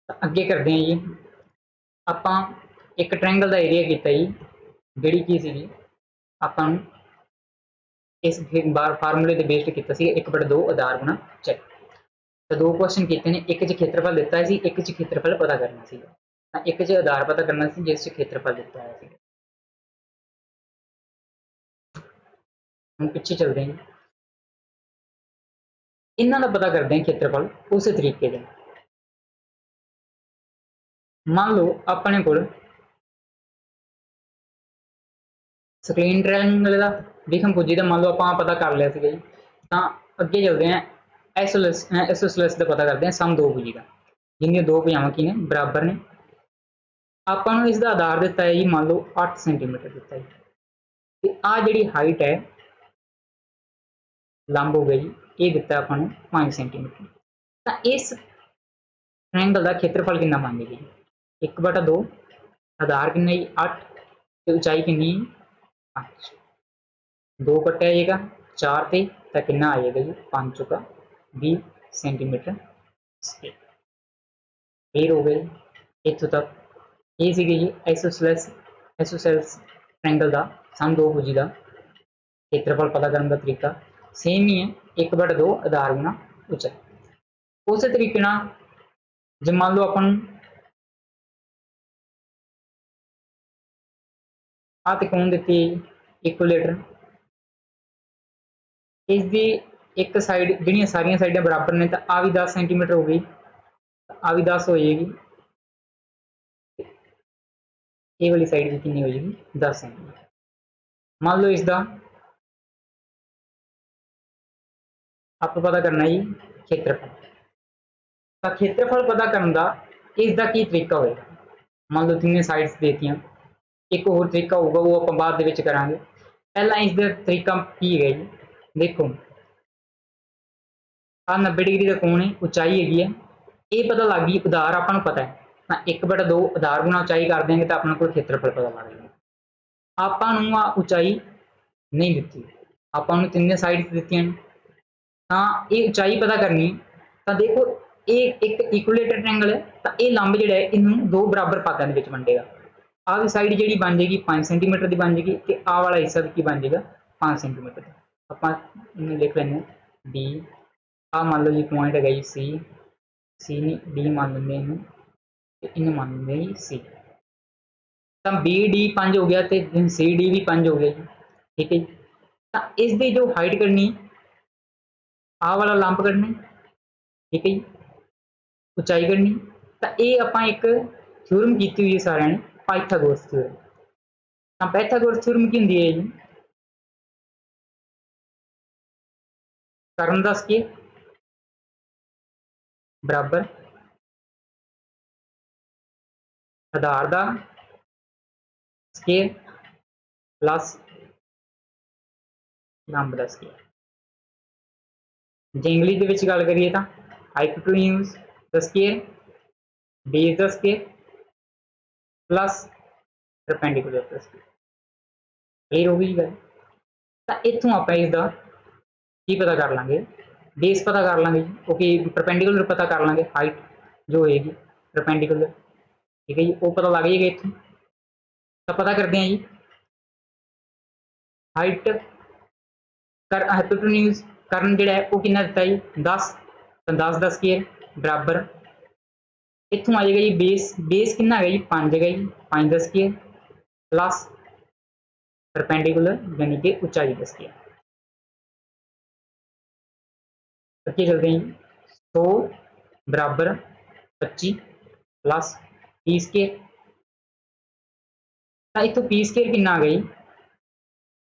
अगे करते हैं जी आप एक ट्रायंगल का एरिया किया जी जिहड़ी की सी आपां इस बार फार्मूले ते बेस्ड कीता सी 1/2 आधार गुणा उचाई। तो दो क्वेश्चन कीते ने, एक च खेत्रफल दिता है सी, एक च खेत्रफल पता करना सी। एक च आधार पता करना सी जिस च खेत्रफल दिता है सी। हम पिछे चलते हैं, इन्हां दा पता करते हैं खेत्रफल उस तरीके से। मान लो अपने को स्क्रीन ट्रायंगल का विषमभुजी का मान लो आप पता कर लिया सीगा जी। तो अगे चलते हैं एसोसलेस का पता करते हैं सम दो भुजी का, जिन्हें दो भुजावां की ने बराबर ने। आपां नूं इसका आधार दिता है जी मान लो 8 सेंटीमीटर दिता है। ते आ जिहड़ी हाइट है लंब हो गई, ये दिता आपां नूं 5 सेंटीमीटर। तो इस ट्रायंगल का खेत्रफल कितना बन जाएगी? 1/2 आधार कितना जी 8 ते ऊंचाई कितनी 5, 2 कट्टिया जाएगा 4 से तो कितना आ जाएगा जी 5 चौका 20 सेंटीमीटर स्क्वायर। क्लियर हो गई इतों तक। ये सी जी एसोसेल्स ट्रायंगल का सम दो भुजी का क्षेत्रफल पता करने का तरीका सेम ही है, 1/2 आधार गुणा उचाई। उस तरीके जो मान लो अपन आ त्रिकोण दी इक्वलेटर, इसकी एक साइड जिहड़ियां सारियां साइडां बराबर ने, तो आ भी 10 सेंटीमीटर हो गई, आ भी 10 हो जाएगी, ये वाली साइड भी कितनी हो जाएगी 10 सेंटीमीटर। मान लो इसका आप पता करना जी खेत्रफल। तो खेत्रफल पता करने का इसका की तरीका होएगा? मान लो तीनों साइड्स देतियां, एक होर तरीका होगा वो आप बाद दे विच करांगे। पहला इसका तरीका की है जी, देखो आ 90 डिग्री का कोण है, उचाई हैगी है, ये पता लग गई, उधार आपको पता है ना 1/2 आधार गुणा उचाई कर देंगे तो अपने को खेत्रफल पता लग जाएगा। आपको आ उचाई नहीं दी, आपको तीनों साइड दी तो ये उचाई पता करनी। तो देखो ये एक इक्वलेटर ट्रायंगल है, तो ये लंब जो है इनू दो बराबर भागों के वंडेगा। आ भी साइड जी बन जाएगी 5 सेंटीमीटर की बन जाएगी, तो आ वाला हिस्सा भी बन जाएगा 5 सेंटीमीटर। आप लिख लें डी, आ मान लो जी पॉइंट है जी सी नहीं डी मान लेंगे इन्हें मान लेंगे जी सी। तो बी डी 5 हो गया, तो सी डी भी 5 हो गया जी, ठीक है। तो इसकी जो हाइट करनी आ वाला लंब करना, ठीक है जी, उचाई करनी। तो ये आप एक थ्योरम की हुई है सारे ने, पाइथागोरस थ्योरम। तो पाइथागोरस थ्योरम की होंगी है जी, कर्म का स्केयर बराबर आधार का स्केयर प्लस लंब का स्केयर। जे इंग्लिश के गल करिए तो hypotenuse the square, base the square plus perpendicular the square. Clear हो गई गल? तो इतों आप इसका की पता कर लांगे, बेस पता कर लांगे क्योंकि परपेंडिकुलर पता कर लांगे, हाइट जो होएगी परपेंडिकुलर, ठीक है जी, वो पता लग जाएगा इतों। तो पता करते हैं जी हाइट कर हाइपोटेन्यूज करन जो है वो कितना दिता जी 10, तो 10 का स्केयर बराबर इतों आ जाएगा जी बेस कितना है जी 5 है जी, 5 का स्केयर प्लस परपेंडिकुलर यानी कि ऊंचाई का स्केयर। क्या चलते हैं 100 बराबर 25 प्लस पी स्केयर। इतों पी स्केयर कितना आ गई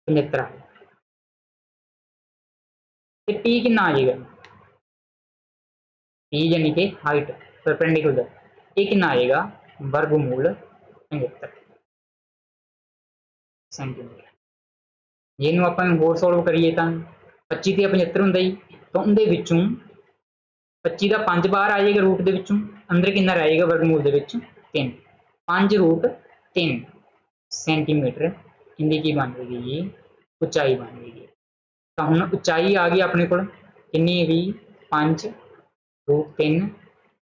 75, पी कितना आ जाएगा पी यानी कि हाइट परपेंडिकुलर, ये कितना आएगा वर्गमूल 75 सेंटीमीटर। जिन्हों आप होर सोल्व करिए तो 25 से 75 होंगे जी, तो उनके 25 का 5 बाहर आ जाएगा रूट के अंदर कितना रहेगा वर्गमूल के 3, 5√3 सेंटीमीटर इनकी की बन जाएगी जी उचाई बन जाएगी। तो हम उचाई आ गई अपने को कितनी है 5√3,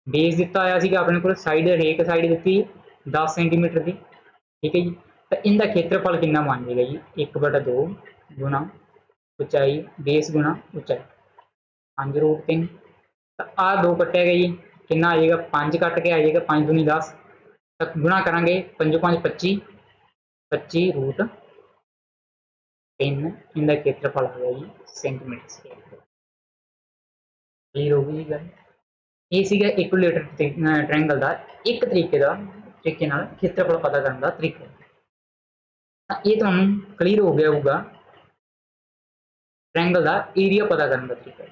बेस दिता होया अपने को साइड हरेक साइड दी 10 सेंटीमीटर की, ठीक है जी। तो इनका खेत्रफल कितना बन जाएगा जी 1/2 गुणा ਉਚਾਈ बेस गुणा उचाई 5√3 तो आ 2 कट्टिया गया जी कितना आ जाएगा 5 कट के आ जाएगा 5 दूनी 10 तक गुणा करांगे 5 5 25 25√3 इनका क्षेत्रफल आ गया जी सेंटीमीटर स्क्वायर क्लीयर हो गई गल ये सीगा इक्विलेटर ट्रायंगल का एक तरीके नाल क्षेत्रफल पता करने का तरीका ये तुहानू क्लीयर हो गया होगा ट्रायंगल का एरिया पता करने का तरीका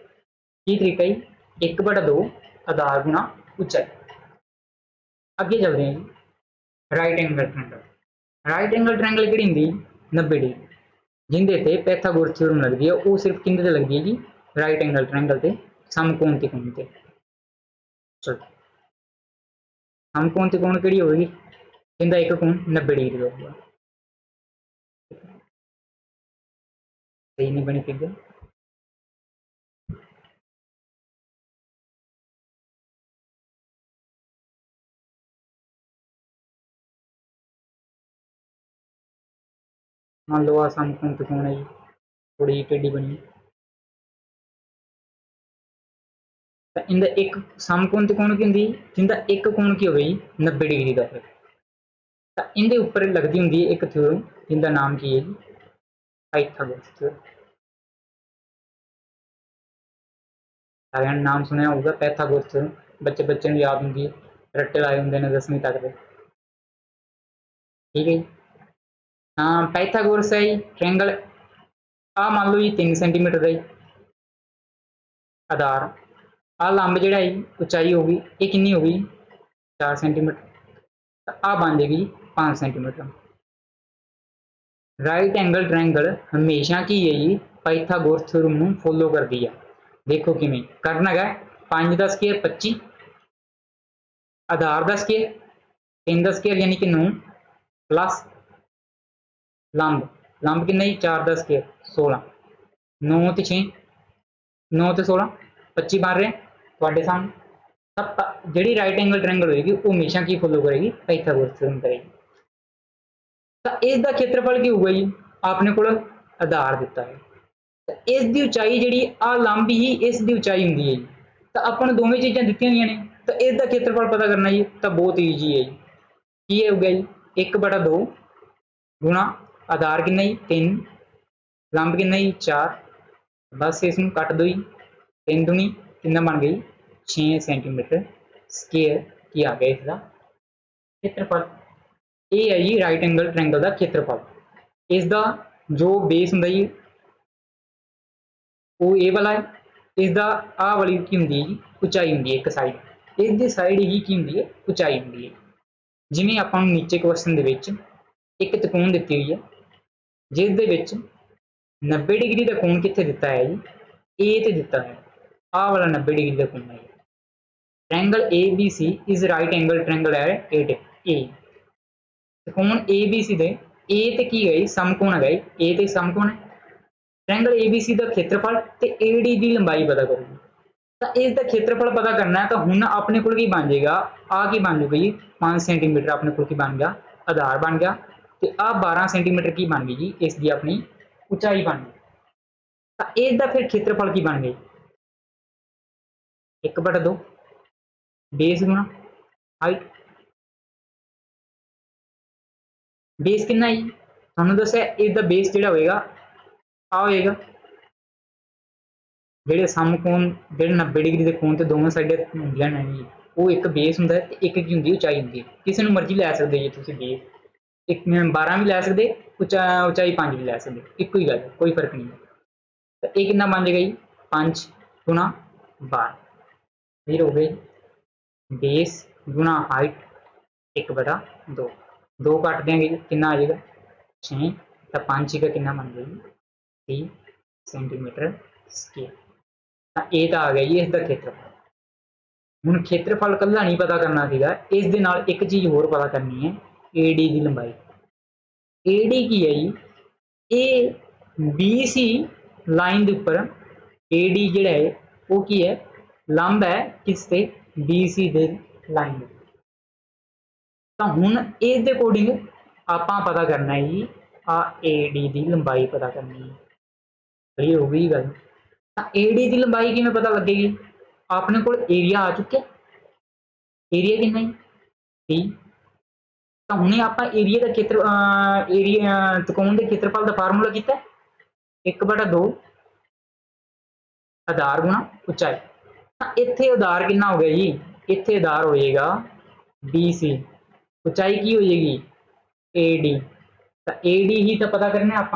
की तरीका जी 1/2 आधार गुणा उचाई अगे चलते हैं जी राइट एंगल ट्रायंगल कि होंगी 90 डिग्री जिंदे ते पैथागोरस थ्योरम लगती है वो सिर्फ किंदे ते लगती है जी राइट एंगल ट्रायंगल ते समकोण त्रिकोण ते चलो समकोण त्रिकोण कि होगी जिंदा एक कोण 90 डिग्री होगा सही नहीं बनी फिगर मान लो आ समकोण त्रिकोण है जी थोड़ी टेढ़ी बनी इनका एक समकोण त्रिकोण की होंगी जिंदा एक कोण की हो गई 90 डिग्री का फिर इनके उपर लगती होंगी एक थ्योरम जिनका नाम की है जी पाइथागोरस थ्योरम सारे नाम सुनया होगा पैथागोरस थ्योरम बच्चे बच्चे याद होंगी रट्टे लाए होंगे ने 10वीं तक के ठीक है हाँ पाइथागोरस है जी ट्रायंगल आ मान लो जी 3 सेंटीमीटर का आधार आ लंब जोड़ा है उचाई होगी ये कितनी होगी 4 सेंटीमीटर आ बन जाएगी 5 सेंटीमीटर राइट एंगल ट्रायंगल हमेशा की है जी पाइथागोरस थ्योरम को फॉलो करती है देखो किमें करना है 5 का स्केयर 25 आधार का स्केयर 3 का स्केयर यानी कि 9 प्लस लंब लंब कि 4 का स्केयर 16 9 तो 6 9 तो 16 25 बन रहे थोड़े सामने तब जी राइट एंगल ट्रायंगल होगी वो हमेशा की फॉलो करेगी पाइथागोरस थ्योरम करेगी तो इसका क्षेत्रफल की होगा जी आपने को आधार दिता है इसकी उचाई जी आ लंब ही इसकी उचाई होंगी है जी तो अपन दोवें चीज़ा दी हुई ने तो इसका क्षेत्रफल पता करना जी तो बहुत ईजी है जी की हो गया जी 1/2 गुणा आधार कि 3 लंब कि 4 बस इसमें कट दो जी 3 दूनी कितना बन गई 6 सेंटीमीटर स्केयर की आ गया इसका क्षेत्रफल ये है जी राइट एंगल ट्रायंगल का क्षेत्रफल इसका जो बेस होंगे जी वो ए वाला है इसका आ वाली की होंगी जी उचाई होंगी एक साइड इसकी साइड ही की होंगी है उचाई होंगी है जिमें आप नीचे क्वेश्चन एक त्रिकोण दी हुई है जिस 90 डिग्री का कोण कितने दिता है जी ए ते दिता है आ वाला 90 डिग्री का कोण है triangle A B C is right angle triangle at A त्रिकोण ए बी सी दे ए ते की है समकोण है ए ते समकोण है ट्रायंगल ए बी सी का क्षेत्रफल ते ए डी की लंबाई पता करोगी तो इसका क्षेत्रफल पता करना है तो हुण अपने को बन जाएगा आ की बन जाएगी जी 5 सेंटीमीटर अपने को बन गया आधार बन गया तो आ 12 सेंटीमीटर की बन गई जी इसकी अपनी उचाई बन गई तो इसका फिर क्षेत्रफल की बन गई 1/2 बेस गुणा हाइट बेस कितना जी थानू दसा इसका बेस जो होएगा आ होएगा ਜਿਹੜੇ ਸਮਕੋਣ ਜਿਹੜੇ 90 डिग्री के कोण ਤੇ ਦੋਵੇਂ ਸਾਈਡਾਂ ਹੁੰਦੀਆਂ ਨੇ ਜੀ ਉਹ ਇੱਕ ਬੇਸ ਹੁੰਦਾ ਤੇ ਇੱਕ ਕੀ ਹੁੰਦੀ ਉਚਾਈ ਹੁੰਦੀ ਹੈ ਕਿਸੇ ਨੂੰ ਮਰਜ਼ੀ ਲੈ ਸਕਦੇ ਜੀ ਤੁਸੀਂ ਬੇਸ ਇੱਕ 12 भी लै सकते उचाई 5 भी लै सकते एक ही गल कोई फर्क नहीं है तो ये कितना बन जाएगा जी 5 गुणा 12 फिर हो गई बेस गुणा हाइट 1/2 2 कट देंगे कितना आ जाएगा 6 तो 5 का कितना बन गया 30 सेंटीमीटर स्केयर ये तो आ गया जी इसका क्षेत्रफल हुण क्षेत्रफल कल्ला नहीं पता करना सीगा इस दे नाल एक चीज़ होर पता करनी है ए डी की लंबाई ए डी की है जी ए बी सी लाइन के उपर ए डी जिहड़ा है वो की है लंब है किस ते बी सी दे लाइन तो हुण इस दे अकॉर्डिंग आपां पता करना है जी आ ए डी की लंबाई पता करनी है क्लियर हो गई गल। एडी की लंबाई किवें पता लगेगी, अपने को एरिया आ चुके, एरिया कितना है डी। तो हमने आप एरिया का खेत्र एरिया त्रिकोण के खेत्रफल का फार्मूला किया 1/2 आधार गुणा उचाई। इत्थे आधार कितना हो गया जी, इत्थे आधार हो जाएगा BC, उचाई की हो जाएगी AD। तो AD ही तो पता करना आप,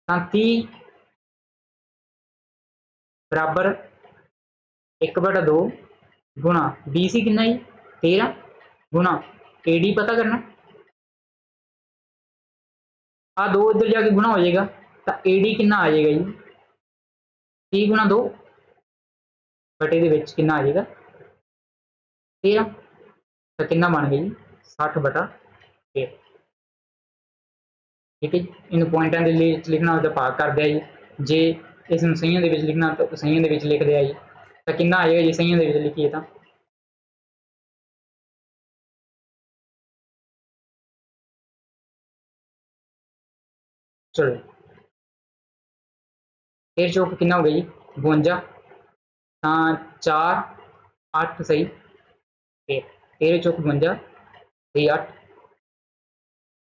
30 बराबर 1/2 गुणा BC कितना जी 13 गुणा AD पता करना, आ 2 इधर जाके गुणा हो जाएगा। तो AD कितना आ जाएगा जी 30 गुणा 2 बटे दे विच कितना आ जाएगा 13। तो कितना बन गया जी 60/13। ठीक है जी, इन पॉइंटां दे लिखना हो तो भाग कर दिया जी, जे इस सहियां दे विच लिखना तो सहियां दे विच लिख दिया जी। तो कितना आ जाएगा जी सहियां दे विच लिखिए तो चलो फिर चौक कितना हो गया जी 52, 4 8 सही, फिर 13 चौक 52 सही 8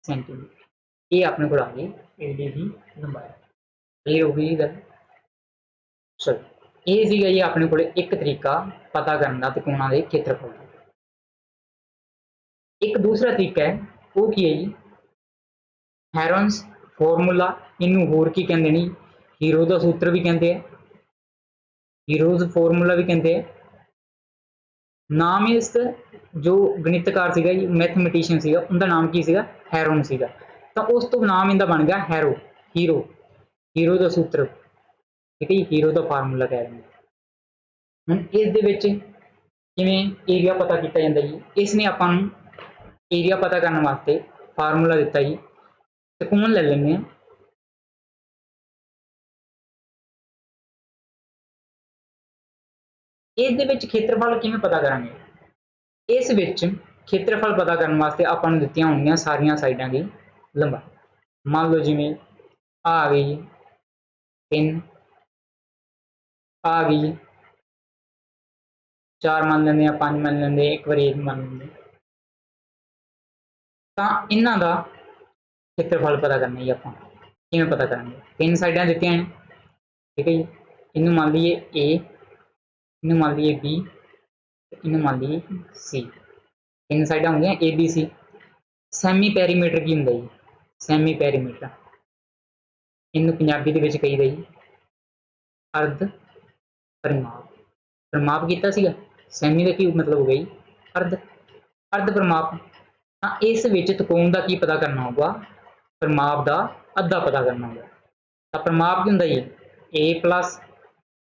सेंटीमीटर। ये अपने को आ गई एडी की लंबाई। क्लियर हो गई गल। चलो ये सीगा जी अपने को एक तरीका पता करने का त्रिकोणों के खेत्रफल का। एक दूसरा तरीका है वो की है जी हेरोन्स फॉर्मूला, इनू होर की कहते नहीं, हीरो का सूत्र भी कहते हैं, हीरोज फॉर्मूला भी कहते हैं। नाम इस जो गणितकार सीगा जी मैथमेटिशियन सीगा उनका नाम की सीगा हैरोन सीगा। तो उस तो नाम इनका बन गया हैरो, हीरो, हीरो का सूत्र। ठीक है जी, हीरो का फार्मूला कह रहे हैं। ਹੁਣ ਇਸ ਦੇ ਵਿੱਚ ਕਿਵੇਂ ਏਰੀਆ ਪਤਾ ਕੀਤਾ ਜਾਂਦਾ ਜੀ, ਇਸ ਨੇ ਆਪਾਂ ਨੂੰ ਏਰੀਆ ਪਤਾ ਕਰਨ ਵਾਸਤੇ ਫਾਰਮੂਲਾ ਦਿੱਤਾ ਜੀ, त्रिकोण ले लेंगे ਇਸ ਦੇ ਵਿੱਚ ਖੇਤਰਫਲ ਕਿਵੇਂ ਪਤਾ ਕਰਾਂਗੇ। ਇਸ ਵਿੱਚ ਖੇਤਰਫਲ ਪਤਾ ਕਰਨ ਵਾਸਤੇ ਆਪਾਂ ਨੂੰ ਦਿੱਤੀਆਂ ਹੋਣਗੀਆਂ ਸਾਰੀਆਂ ਸਾਈਡਾਂ ਦੀ ਲੰਬਾਈ। ਮੰਨ ਲਓ ਜਿਵੇਂ ਆ ਗਈ ਜੀ 3, ਆ ਗਈ ਜੀ 4 ਮੰਨ ਲੈਂਦੇ ਆ, 5 ਮੰਨ ਲੈਂਦੇ, ਇੱਕ ਵਾਰੀ 1 ਮੰਨ ਲੈਂਦੇ। ਤਾਂ ਇਹਨਾਂ ਦਾ ਖੇਤਰਫਲ ਪਤਾ ਕਰਨਾ ਜੀ ਆਪਾਂ ਕਿਵੇਂ ਪਤਾ ਕਰਾਂਗੇ। 3 ਸਾਈਡਾਂ ਦਿੱਤੀਆਂ ਨੇ, ਠੀਕ ਹੈ ਜੀ, ਇਹਨੂੰ ਮੰਨ ਲਈਏ A, ਇਹਨੂੰ ਮੰਨ ਲਈਏ B, ਇਹਨੂੰ ਮੰਨ ਲਈਏ C। 3 ਸਾਈਡਾਂ ਹੁੰਦੀਆਂ ABC। ਸੈਮੀ ਪੈਰੀਮੀਟਰ ਕੀ ਹੁੰਦਾ ਜੀ, ਸੈਮੀ ਪੈਰੀਮੀਟਰ ਇਹਨੂੰ ਪੰਜਾਬੀ ਦੇ ਵਿੱਚ ਕਹੀਦਾ ਜੀ ਅਰਧ ਪਰਿਮਾਪ। ਪਰਿਮਾਪ ਕੀਤਾ ਸੀਗਾ, ਸੈਮੀ ਦਾ ਕੀ ਮਤਲਬ ਹੋ ਗਿਆ ਜੀ ਅਰਧ, ਅਰਧ ਪਰਿਮਾਪ। ਤਾਂ ਇਸ ਵਿੱਚ त्रिकोण ਦਾ ਕੀ ਪਤਾ ਕਰਨਾ ਹੋਊਗਾ, ਪਰਿਮਾਪ ਦਾ ਅੱਧਾ ਪਤਾ ਕਰਨਾ ਹੋਊਗਾ। ਤਾਂ ਪਰਿਮਾਪ ਕੀ ਹੁੰਦਾ ਜੀ A ਪਲੱਸ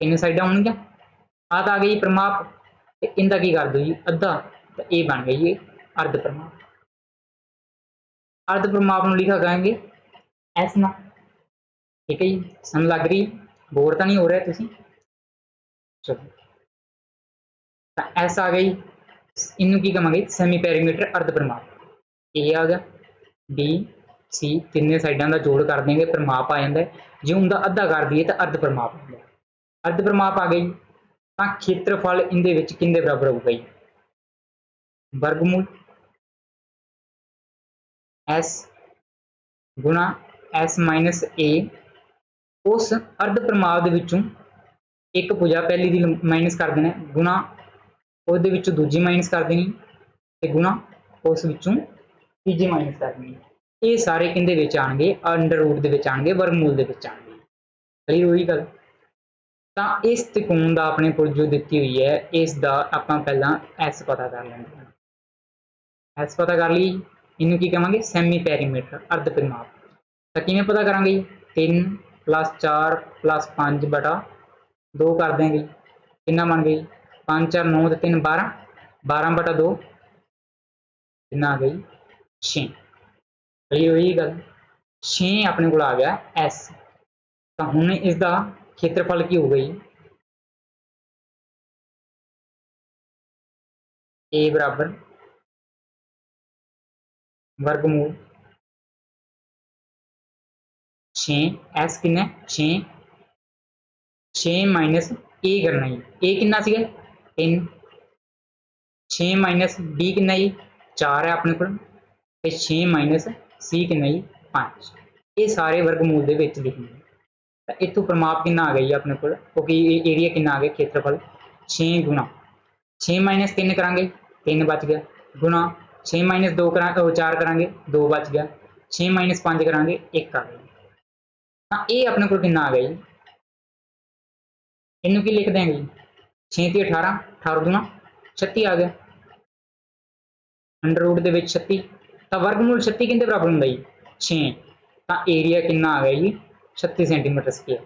3 ਸਾਈਡਾਂ ਹੋਣਗੀਆਂ, ਆਹ ਤਾਂ ਆ ਗਈ ਪਰਿਮਾਪ, ਤੇ ਇਹਦਾ ਕੀ ਕਰ ਦਿਓ ਜੀ ਅੱਧਾ, ਤਾਂ ਇਹ ਬਣ ਗਈ ਜੀ ਅਰਧ ਪਰਿਮਾਪ। अर्ध परिमाप ਨੂੰ लिखा करेंगे एस ना। ठीक है जी, समझ लग रही, बोर तो नहीं हो रहा तुसी। चलो तो एस आ गई, इनू की कहांगे सैमी पैरीमीटर अर्ध परिमाप। ए आ गया, बी सी, तीनों साइडों का जोड़ कर देंगे परिमाप आ जाता है। जो उनका अद्धा कर दिए तो अर्ध परिमाप आ गया। अर्ध परिमाप आ गई तो खेत्रफल इनके कितने बराबर होगा जी, वर्गमूल एस गुणा एस माइनस ए, उस अर्ध परिमाप के एक भुजा पहली दी माइनस कर देना गुणा ਉਹਦੇ ਵਿੱਚੋਂ ਦੂਜੀ ਮਾਈਨਸ ਕਰ ਦੇਣੀ ਤੇ ਗੁਣਾ ਉਸ ਵਿੱਚੋਂ ਤੀਜੀ ਮਾਈਨਸ ਕਰ ਦੇਣੀ। ਇਹ ਸਾਰੇ ਕਿੰਦੇ ਵਿੱਚ ਆਣਗੇ ਅੰਡਰ ਰੂਟ ਦੇ ਵਿੱਚ ਆਣਗੇ, ਵਰਗਮੂਲ ਦੇ ਵਿੱਚ ਆਣਗੇ। ਕਲੀਅਰ ਹੋਈ ਗੱਲ। ਤਾਂ ਇਸ त्रिकोण ਦਾ ਆਪਣੇ ਕੋਲ ਜੋ ਦਿੱਤੀ ਹੋਈ ਹੈ ਇਸ ਦਾ ਆਪਾਂ ਪਹਿਲਾਂ ਐਸ ਪਤਾ ਕਰ ਲੈਂਦੇ ਹਾਂ। ਐਸ ਪਤਾ ਕਰ ਲਈ, ਇਹਨੂੰ ਕੀ ਕਹਾਂਗੇ ਸੈਮੀ ਪੈਰੀਮੀਟਰ अर्ध परिमाप। ਤਾਂ ਕਿਵੇਂ ਪਤਾ ਕਰਾਂਗੇ 3 + 4 + 5 बटा 2 कर देंगे, कितना बन गई 5 4 9 ਤੇ 3 12, 12/2 कितना आ गई 6। सही हुई गल, 6 अपने को आ गया एस। तो हुण इसका खेत्रफल की हो गई ए बराबर वर्गमूल 6 एस किन्ने 6 6 माइनस ए करना जी, ए कितना सीगा 3, 6 माइनस बी कितना जी 4 है अपने को, ਤੇ 6 ਮਾਈਨਸ ਸੀ ਕਿੰਨਾ ਜੀ 5। ਇਹ ਸਾਰੇ ਵਰਗਮੂਲ ਦੇ ਵਿੱਚ ਲਿਖਣੇ ਤਾਂ ਇੱਥੋਂ ਪ੍ਰਮਾਪ ਕਿੰਨਾ ਆ ਗਿਆ ਜੀ ਆਪਣੇ ਕੋਲ, ਕਿਉਂਕਿ ਇਹ ਏਰੀਆ ਕਿੰਨਾ ਆ ਗਿਆ ਖੇਤਰਫਲ 6 ਗੁਣਾ 6 ਮਾਈਨਸ 3 ਕਰਾਂਗੇ 3 ਬਚ ਗਿਆ, ਗੁਣਾ 6 ਮਾਈਨਸ 2 ਕਰਾਂਗੇ 4 ਕਰਾਂਗੇ 2 ਬਚ ਗਿਆ, 6 ਮਾਈਨਸ 5 ਕਰਾਂਗੇ 1 ਆ ਗਿਆ। ਤਾਂ ਇਹ ਆਪਣੇ ਕੋਲ ਕਿੰਨਾ ਆ ਗਿਆ ਜੀ, ਇਹਨੂੰ ਕੀ ਲਿਖ ਦਿਆਂਗੇ ਜੀ 6 ਤੇ 18, 18 ਦੂਣਾ 36 ਆ ਗਿਆ, ਅੰਡਰ ਰੂਟ ਦੇ ਵਿੱਚ 36 ਤਾਂ ਵਰਗਮੂਲ 36 ਕਿੰਦੇ ਬਰਾਬਰ ਹੁੰਦਾ ਜੀ 6, ਤਾਂ ਏਰੀਆ ਕਿੰਨਾ ਆ ਗਿਆ ਜੀ 36 ਸੈਂਟੀਮੀਟਰ ਸਕੁਅਰ।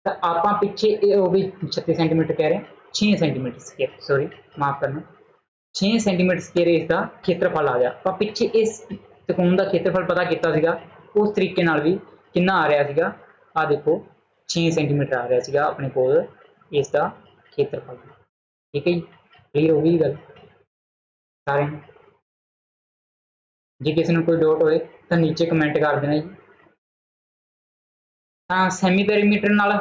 ਤਾਂ ਆਪਾਂ ਪਿੱਛੇ ਉਹ ਵੀ 36 ਸੈਂਟੀਮੀਟਰ ਕਹਿ ਰਹੇ 6 ਸੈਂਟੀਮੀਟਰ ਸਕੁਅਰ, ਸੌਰੀ ਮਾਫ ਕਰਨਾ 6 ਸੈਂਟੀਮੀਟਰ ਸਕੁਅਰ ਇਸ ਦਾ ਖੇਤਰਫਲ ਆ ਗਿਆ। ਆਪਾਂ ਪਿੱਛੇ ਇਸ ਤ੍ਰਿਕੋਣ ਦਾ ਖੇਤਰਫਲ ਪਤਾ ਕੀਤਾ ਸੀਗਾ, ਉਸ ਤਰੀਕੇ ਨਾਲ ਵੀ ਕਿੰਨਾ ਆ ਰਿਹਾ ਸੀਗਾ, ਆ ਦੇਖੋ 6 ਸੈਂਟੀਮੀਟਰ ਆ ਰਿਹਾ ਸੀਗਾ ਆਪਣੇ ਕੋਲ ਇਸ ਦਾ ਖੇਤਰਫਲ। ਠੀਕ ਹੈ ਜੀ, ਕਲੀਅਰ ਹੋ ਗਈ ਗੱਲ ਸਾਰਿਆਂ ਨੂੰ। ਜੇ ਕਿਸੇ ਨੂੰ ਕੋਈ ਡਾਊਟ ਹੋਏ ਤਾਂ ਨੀਚੇ ਕਮੈਂਟ ਕਰ ਦੇਣਾ ਜੀ। ਤਾਂ ਸੈਮੀ ਪੈਰੀਮੀਟਰ ਨਾਲ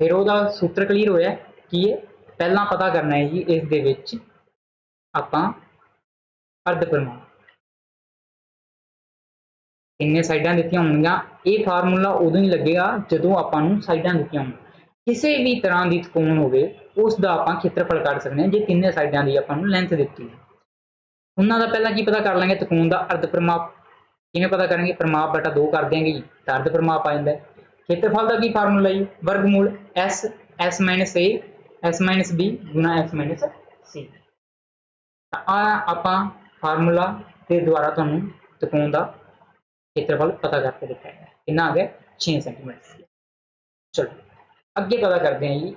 ਫਿਰ ਉਹਦਾ ਸੂਤਰ ਕਲੀਅਰ ਹੋਇਆ ਕੀ ਹੈ, ਪਹਿਲਾਂ ਪਤਾ ਕਰਨਾ ਹੈ ਜੀ ਇਸ ਦੇ ਵਿੱਚ ਆਪਾਂ ਅਰਧ ਪਰਿਮਾਪ ਕਿੰਨੇ ਸਾਈਡਾਂ ਦਿੱਤੀਆਂ ਹੋਣਗੀਆਂ। ਇਹ ਫਾਰਮੂਲਾ ਉਦੋਂ ਹੀ ਲੱਗੇਗਾ ਜਦੋਂ ਆਪਾਂ ਨੂੰ ਸਾਈਡਾਂ ਦਿੱਤੀਆਂ ਹੋਣ। ਕਿਸੇ ਵੀ ਤਰ੍ਹਾਂ ਦੀ ਤ੍ਰਿਕੋਣ ਹੋਵੇ ਉਸ ਦਾ ਆਪਾਂ ਖੇਤਰਫਲ ਕੱਢ ਸਕਦੇ ਹਾਂ ਜੇ ਤਿੰਨੇ ਸਾਈਡਾਂ ਦੀ ਆਪਾਂ ਨੂੰ ਲੈਂਥ ਦਿੱਤੀ ਹੈ। ਉਹਨਾਂ ਦਾ ਪਹਿਲਾਂ ਕੀ ਪਤਾ ਕਰ ਲਾਂਗੇ, ਤ੍ਰਿਕੋਣ ਦਾ ਅਰਧ ਪਰਿਮਾਪ ਕਿਵੇਂ ਪਤਾ ਕਰਾਂਗੇ, ਪਰਿਮਾਪ ਬਟਾ 2 ਕਰ ਦਿਆਂਗੇ ਜੀ ਤਾਂ ਅਰਧ ਪਰਿਮਾਪ ਆ ਜਾਂਦਾ। ਖੇਤਰਫਲ ਦਾ ਕੀ ਫਾਰਮੂਲਾ ਜੀ, ਵਰਗਮੂਲ s s minus a s minus b ਗੁਣਾ s ਮਾਈਨਸ c। ਆ ਆਪਾਂ ਫਾਰਮੂਲਾ ਦੇ ਦੁਆਰਾ ਤੁਹਾਨੂੰ ਤ੍ਰਿਕੋਣ ਦਾ ਖੇਤਰਫਲ ਪਤਾ ਕਰਕੇ ਦਿਖਾਇਆ ਹੈ, ਕਿੰਨਾ ਆ ਗਿਆ 6 ਸੈਂਟੀਮੀਟਰ। ਚਲੋ ਅੱਗੇ ਪਤਾ ਕਰਦੇ ਹਾਂ ਜੀ,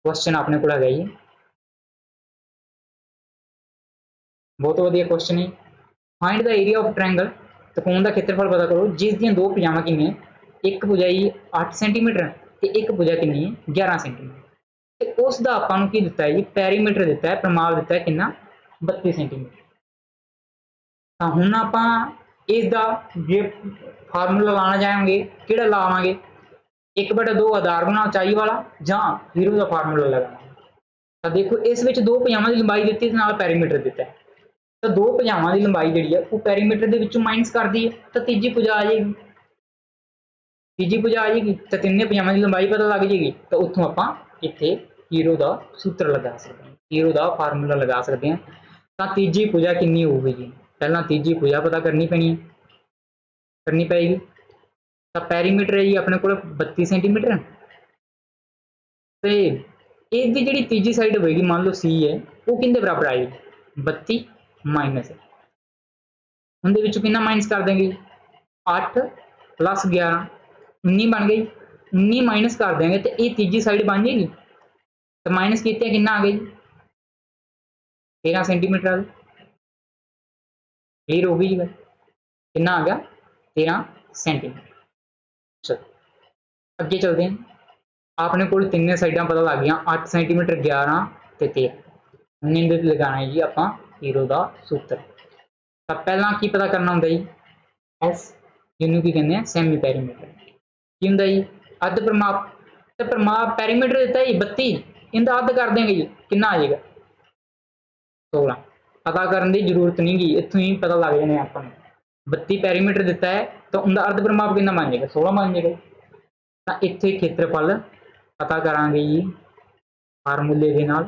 ਕੁਐਸਚਨ ਆਪਣੇ ਕੋਲ ਹੈਗਾ ਜੀ, ਬਹੁਤ ਵਧੀਆ ਕੁਐਸਚਨ ਹੈ। Find the area of triangle, ਤ੍ਰਿਕੋਣ ਦਾ ਖੇਤਰਫਲ ਪਤਾ ਕਰੋ ਜਿਸ ਦੀਆਂ ਦੋ ਭੁਜਾਵਾਂ ਕਿੰਨੀਆਂ, ਇੱਕ ਭੁਜਾ ਜੀ 8 ਸੈਂਟੀਮੀਟਰ ਤੇ ਇੱਕ ਭੁਜਾ ਕਿੰਨੀ ਹੈ 11 ਸੈਂਟੀਮੀਟਰ। ਤੇ ਉਸ ਦਾ ਆਪਾਂ ਨੂੰ ਕੀ ਦਿੱਤਾ ਹੈ ਜੀ, ਪੈਰੀਮੀਟਰ ਦਿੱਤਾ ਹੈ, ਪ੍ਰਮਾਪ ਦਿੱਤਾ ਹੈ ਕਿੰਨਾ 32 ਸੈਂਟੀਮੀਟਰ। ਤਾਂ ਹੁਣ ਆਪਾਂ ਇਸ ਦਾ ਜੇ ਫਾਰਮੂਲਾ ਲਾਣਾ ਚਾਹਾਂਗੇ ਕਿਹੜਾ ਲਾਵਾਂਗੇ, 1/2 ਆਧਾਰ ਗੁਣਾ ਉਚਾਈ ਵਾਲਾ ਜਾਂ 0 ਦਾ ਫਾਰਮੂਲਾ ਲਗਾਵਾਂਗੇ। ਤਾਂ ਦੇਖੋ ਇਸ ਵਿੱਚ ਦੋ ਭੁਜਾਵਾਂ ਦੀ ਲੰਬਾਈ ਦਿੱਤੀ ਤੇ ਨਾਲ ਪੈਰੀਮੀਟਰ ਦਿੱਤਾ ਹੈ, ਤਾਂ ਦੋ ਭੁਜਾਵਾਂ ਦੀ ਲੰਬਾਈ ਜਿਹੜੀ ਹੈ ਉਹ ਪੈਰੀਮੀਟਰ ਦੇ ਵਿੱਚੋਂ ਮਾਈਨਸ ਕਰਦੀ ਹੈ ਤਾਂ ਤੀਜੀ ਭੁਜਾ ਆ ਜਾਏਗੀ, ਤੀਜੀ ਭੁਜਾ ਆ ਜਾਏਗੀ ਤਾਂ ਤਿੰਨੇ ਭੁਜਾਵਾਂ ਦੀ ਲੰਬਾਈ ਪਤਾ ਲੱਗ ਜਾਏਗੀ। ਤਾਂ ਉੱਥੋਂ ਆਪਾਂ ਇੱਥੇ 0 ਦਾ ਸੂਤਰ ਲਗਾ ਸਕਦੇ ਹਾਂ, 0 ਦਾ ਫਾਰਮੂਲਾ ਲਗਾ ਸਕਦੇ ਹਾਂ। ਤਾਂ ਤੀਜੀ ਭੁਜਾ ਕਿੰਨੀ ਹੋਊਗੀ ਜੀ, ਪਹਿਲਾਂ ਤੀਜੀ ਭੁਜਾ ਪਤਾ ਕਰਨੀ ਪੈਣੀ ਹੈ, ਕਰਨੀ ਪਏਗੀ। ਤਾਂ ਪੈਰੀਮੀਟਰ ਹੈ ਜੀ ਆਪਣੇ ਕੋਲ 32 ਸੈਂਟੀਮੀਟਰ ਤੇ ਇਹਦੀ ਜਿਹੜੀ ਤੀਜੀ ਸਾਈਡ ਹੋਏਗੀ ਮੰਨ ਲਓ C ਹੈ, ਉਹ ਕਿੰਦੇ ਬਰਾਬਰ ਆਏਗੀ 32 ਮਾਈਨਸ, ਉਹਦੇ ਵਿੱਚੋਂ ਕਿੰਨਾ ਮਾਈਨਸ ਕਰ ਦੇਂਗੇ 8 ਪਲੱਸ 11 19 ਬਣ ਗਈ, 19 ਮਾਈਨਸ ਕਰ ਦੇंगे ਤੇ ਇਹ ਤੀਜੀ ਸਾਈਡ ਬਣ ਜਾਏਗੀ। ਤਾਂ ਮਾਈਨਸ ਕੀਤੇ ਕਿੰਨਾ ਆ ਗਿਆ ਜੀ 13 ਸੈਂਟੀਮੀਟਰ ਆ ਗਿਆ। ਕਲੀਅਰ ਹੋ ਗਈ ਜੀ ਗੱਲ, ਕਿੰਨਾ ਆ ਗਿਆ 13 ਸੈਂਟੀਮੀਟਰ। चलो अगे चलते हैं, आपने को तीनों साइडा पता लग गया 8 सेंटीमीटर 11 ते 13 लगाना है जी आप 0 का सूत्र। तो पहला की पता करना होंगे जी एस जिन्होंने की कहते हैं सैमी पैरीमीटर की होंगे जी अद्ध प्रमाप। तो प्रमाप पैरीमीटर दिता जी 32 इनका अद्ध कर देंगे जी कितना आ जाएगा 16। पता करने की जरूरत नहीं गी, इतों ही पता लग जाने आप 32 पैरीमीटर दिता है तो उनका अर्ध प्रमाप कितना बन जाएगा 16 बन जाएगा। तो इत्थे खेत्रफल पता करांगे जी फार्मूले के नाल,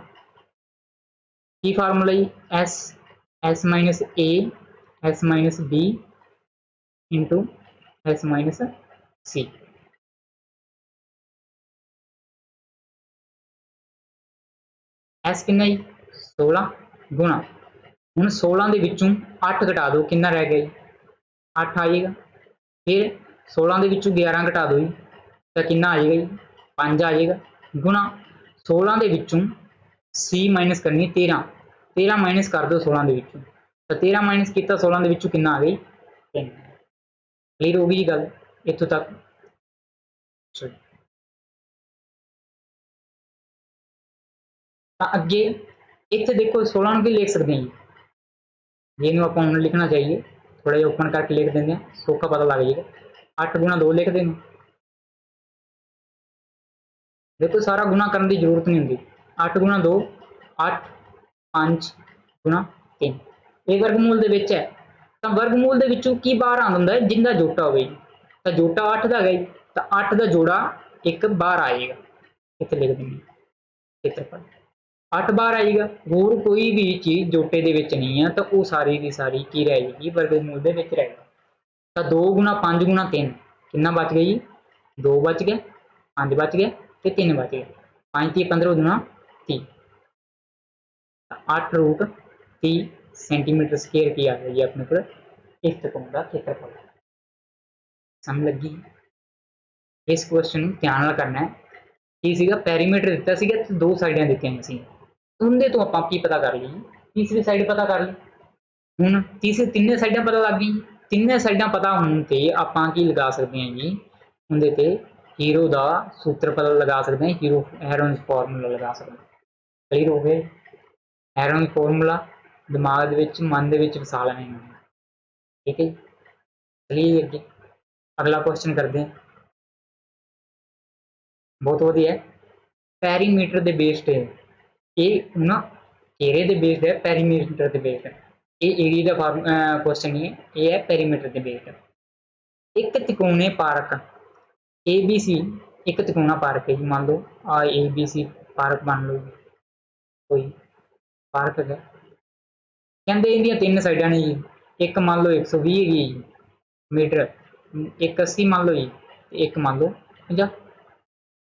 की फार्मूला जी S S minus A S minus B into S minus C. S कितना जी 16 गुणा हुण 16 के विचों 8 घटा दो कितना रह गया जी 8 आ जाएगा, फिर 16 के विचों 11 घटा दो जी तो कितना आ जाएगा जी 5 आ जाएगा, गुणा 16 के विचों सी माइनस करनी 13 13 माइनस कर दो 16 के विचों तो 13 माइनस किया 16 के विचों कितना आ गई 3। क्लीयर हो गई जी गल इतों तक। अगे इतने देखो 16 की लिख सकते हैं जी, ये आप लिखना चाहिए थोड़ा जिहा ओपन करके लिख देंगे सौखा पता लग जाएगा। 8 गुणा 2 लिख देंगे देखो सारा गुणा करने की जरूरत नहीं होंगी। 8 गुणा 2 8, 5 गुणा 3 ये वर्गमूल ਦੇ ਵਿੱਚ ਹੈ। ਤਾਂ वर्गमूल ਦੇ ਵਿੱਚੋਂ ਕੀ ਬਾਹਰ ਆਉਂਦਾ ਹੁੰਦਾ ਹੈ ਜਿੰਦਾ ਜੋਟਾ ਹੋਵੇ। ਤਾਂ ਜੋਟਾ 8 ਦਾ ਹੈਗਾ ਜੀ, ਤਾਂ 8 ਦਾ ਜੋੜਾ ਇੱਕ ਬਾਹਰ ਆਏਗਾ। ਇੱਥੇ ਲਿਖ ਦਿੰਦੇ ਖੇਤਰਫਲ 8 ਬਾਹਰ ਆਏਗਾ। ਹੋਰ ਕੋਈ ਵੀ ਚੀਜ਼ ਜੋਟੇ ਦੇ ਵਿੱਚ ਨਹੀਂ ਹੈ ਤਾਂ ਉਹ ਸਾਰੀ ਦੀ ਸਾਰੀ ਕੀ ਰਹਿ ਜਾਏਗੀ वर्गमूल ਦੇ ਵਿੱਚ ਰਹੇਗਾ। ਤਾਂ 2 ਗੁਣਾ 5 ਗੁਣਾ 3 ਕਿੰਨਾ ਬਚ ਗਿਆ ਜੀ 2 ਬਚ ਗਿਆ 5 बच गया तो 3 बच गया 5 3 15 गुना 30 8 रूट 30 सेंटीमीटर स्क्वायर की आ गई अपने को इस त्रिकोण का क्षेत्रफल। समझ लगी। इस क्वेश्चन ध्यान नाल करना है की सीगा पैरीमीटर दिता सीगा ते दो साइडां दित्तियां सी उनदे तो आपां की पता कर लईए तीसरी साइड पता कर ली। हुण तीसरी तिन्ने साइडां पता लग गई। तिन्ने साइडां पता होने ते आपां की लगा सकते हैं जी उनदे ते हीरो का सूत्र पता लगा सकते हैं। हीरो हेरोन फॉर्मूला लगा सकते हैं। क्लियर हो गए। हेरोन फॉर्मूला दिमाग दे विच मन दे विच वसा लेना है। ठीक है चलिए अगे अगला क्वेश्चन करते हैं। बहुत वधिया पैरीमीटर के बेस्ड है ये ना घेरे के बेस्ड है पैरीमीटर के बेस्ड है ये एरिया का क्वेश्चन नहीं है ये है पैरीमीटर के बेस्ड। एक त्रिकोणीय पारक ए बी सी एक त्रिकोणा पार्क है जी मान लो आ ए बी सी पार्क मान लो कोई पार्क है कहते इहदियां 3 साइडां ने जी एक मान लो 120 है मीटर एक 80 मान लो जी एक मान लो 50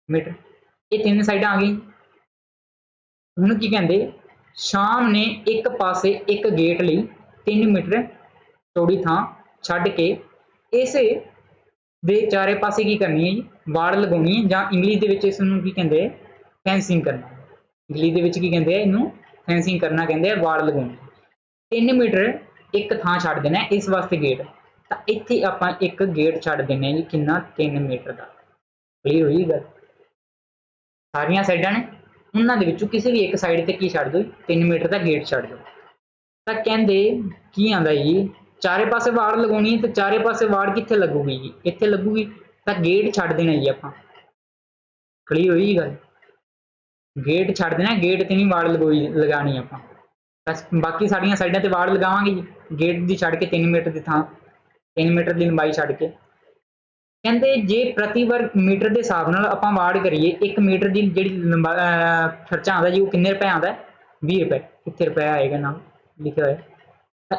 मीटर ये 3 साइडां आ गई। हुण की कहते शाम ने एक पासे एक गेट लई 3 मीटर चौड़ी थां छड्ड के इस दे चारे पासे की करनी है जी वाड़ लगानी है जां इंग्लिश दे विच इसनूं की कहंदे फेंसिंग करना। इंग्लिश दे विच की कहंदे इनू फेंसिंग करना कहंदे वाड़ लगानी। 3 मीटर एक थां छड्ड देना है इस वास्ते गेट तां इत्थे आपां एक गेट छड्ड देना जी किन्ना 3 मीटर का। क्लीयर होई गल। सारियां साइडां ने उन्हां दे विचों किसी भी एक साइड ते की छड्ड दो 3 मीटर का गेट छड्ड दो तां कहंदे की आंदा जी चारे पासे वाड़ लगानी है तो चारे पासे वाड़ कित्थे लगूगी जी इत्थे लगूगी तो गेट छड्ड देना जी आपां। क्लीयर होई गल। गेट छड्ड देना गेट ते नहीं वाड़ लगानी आपां बस बाकी सारियां साइडां ते वाड़ लगावांगे जी गेट दी छड्ड के 3 मीटर दी थां 3 मीटर दी लंबाई छड्ड के कहंदे जे प्रति वर्ग मीटर के हिसाब नाल आपां वाड़ करिए 1 मीटर की जिहड़ी खर्चा आंदा जी वो किन्ने रुपए आंदा 20 रुपए कित्थे रुपए आएगा नाम लिखिया होया।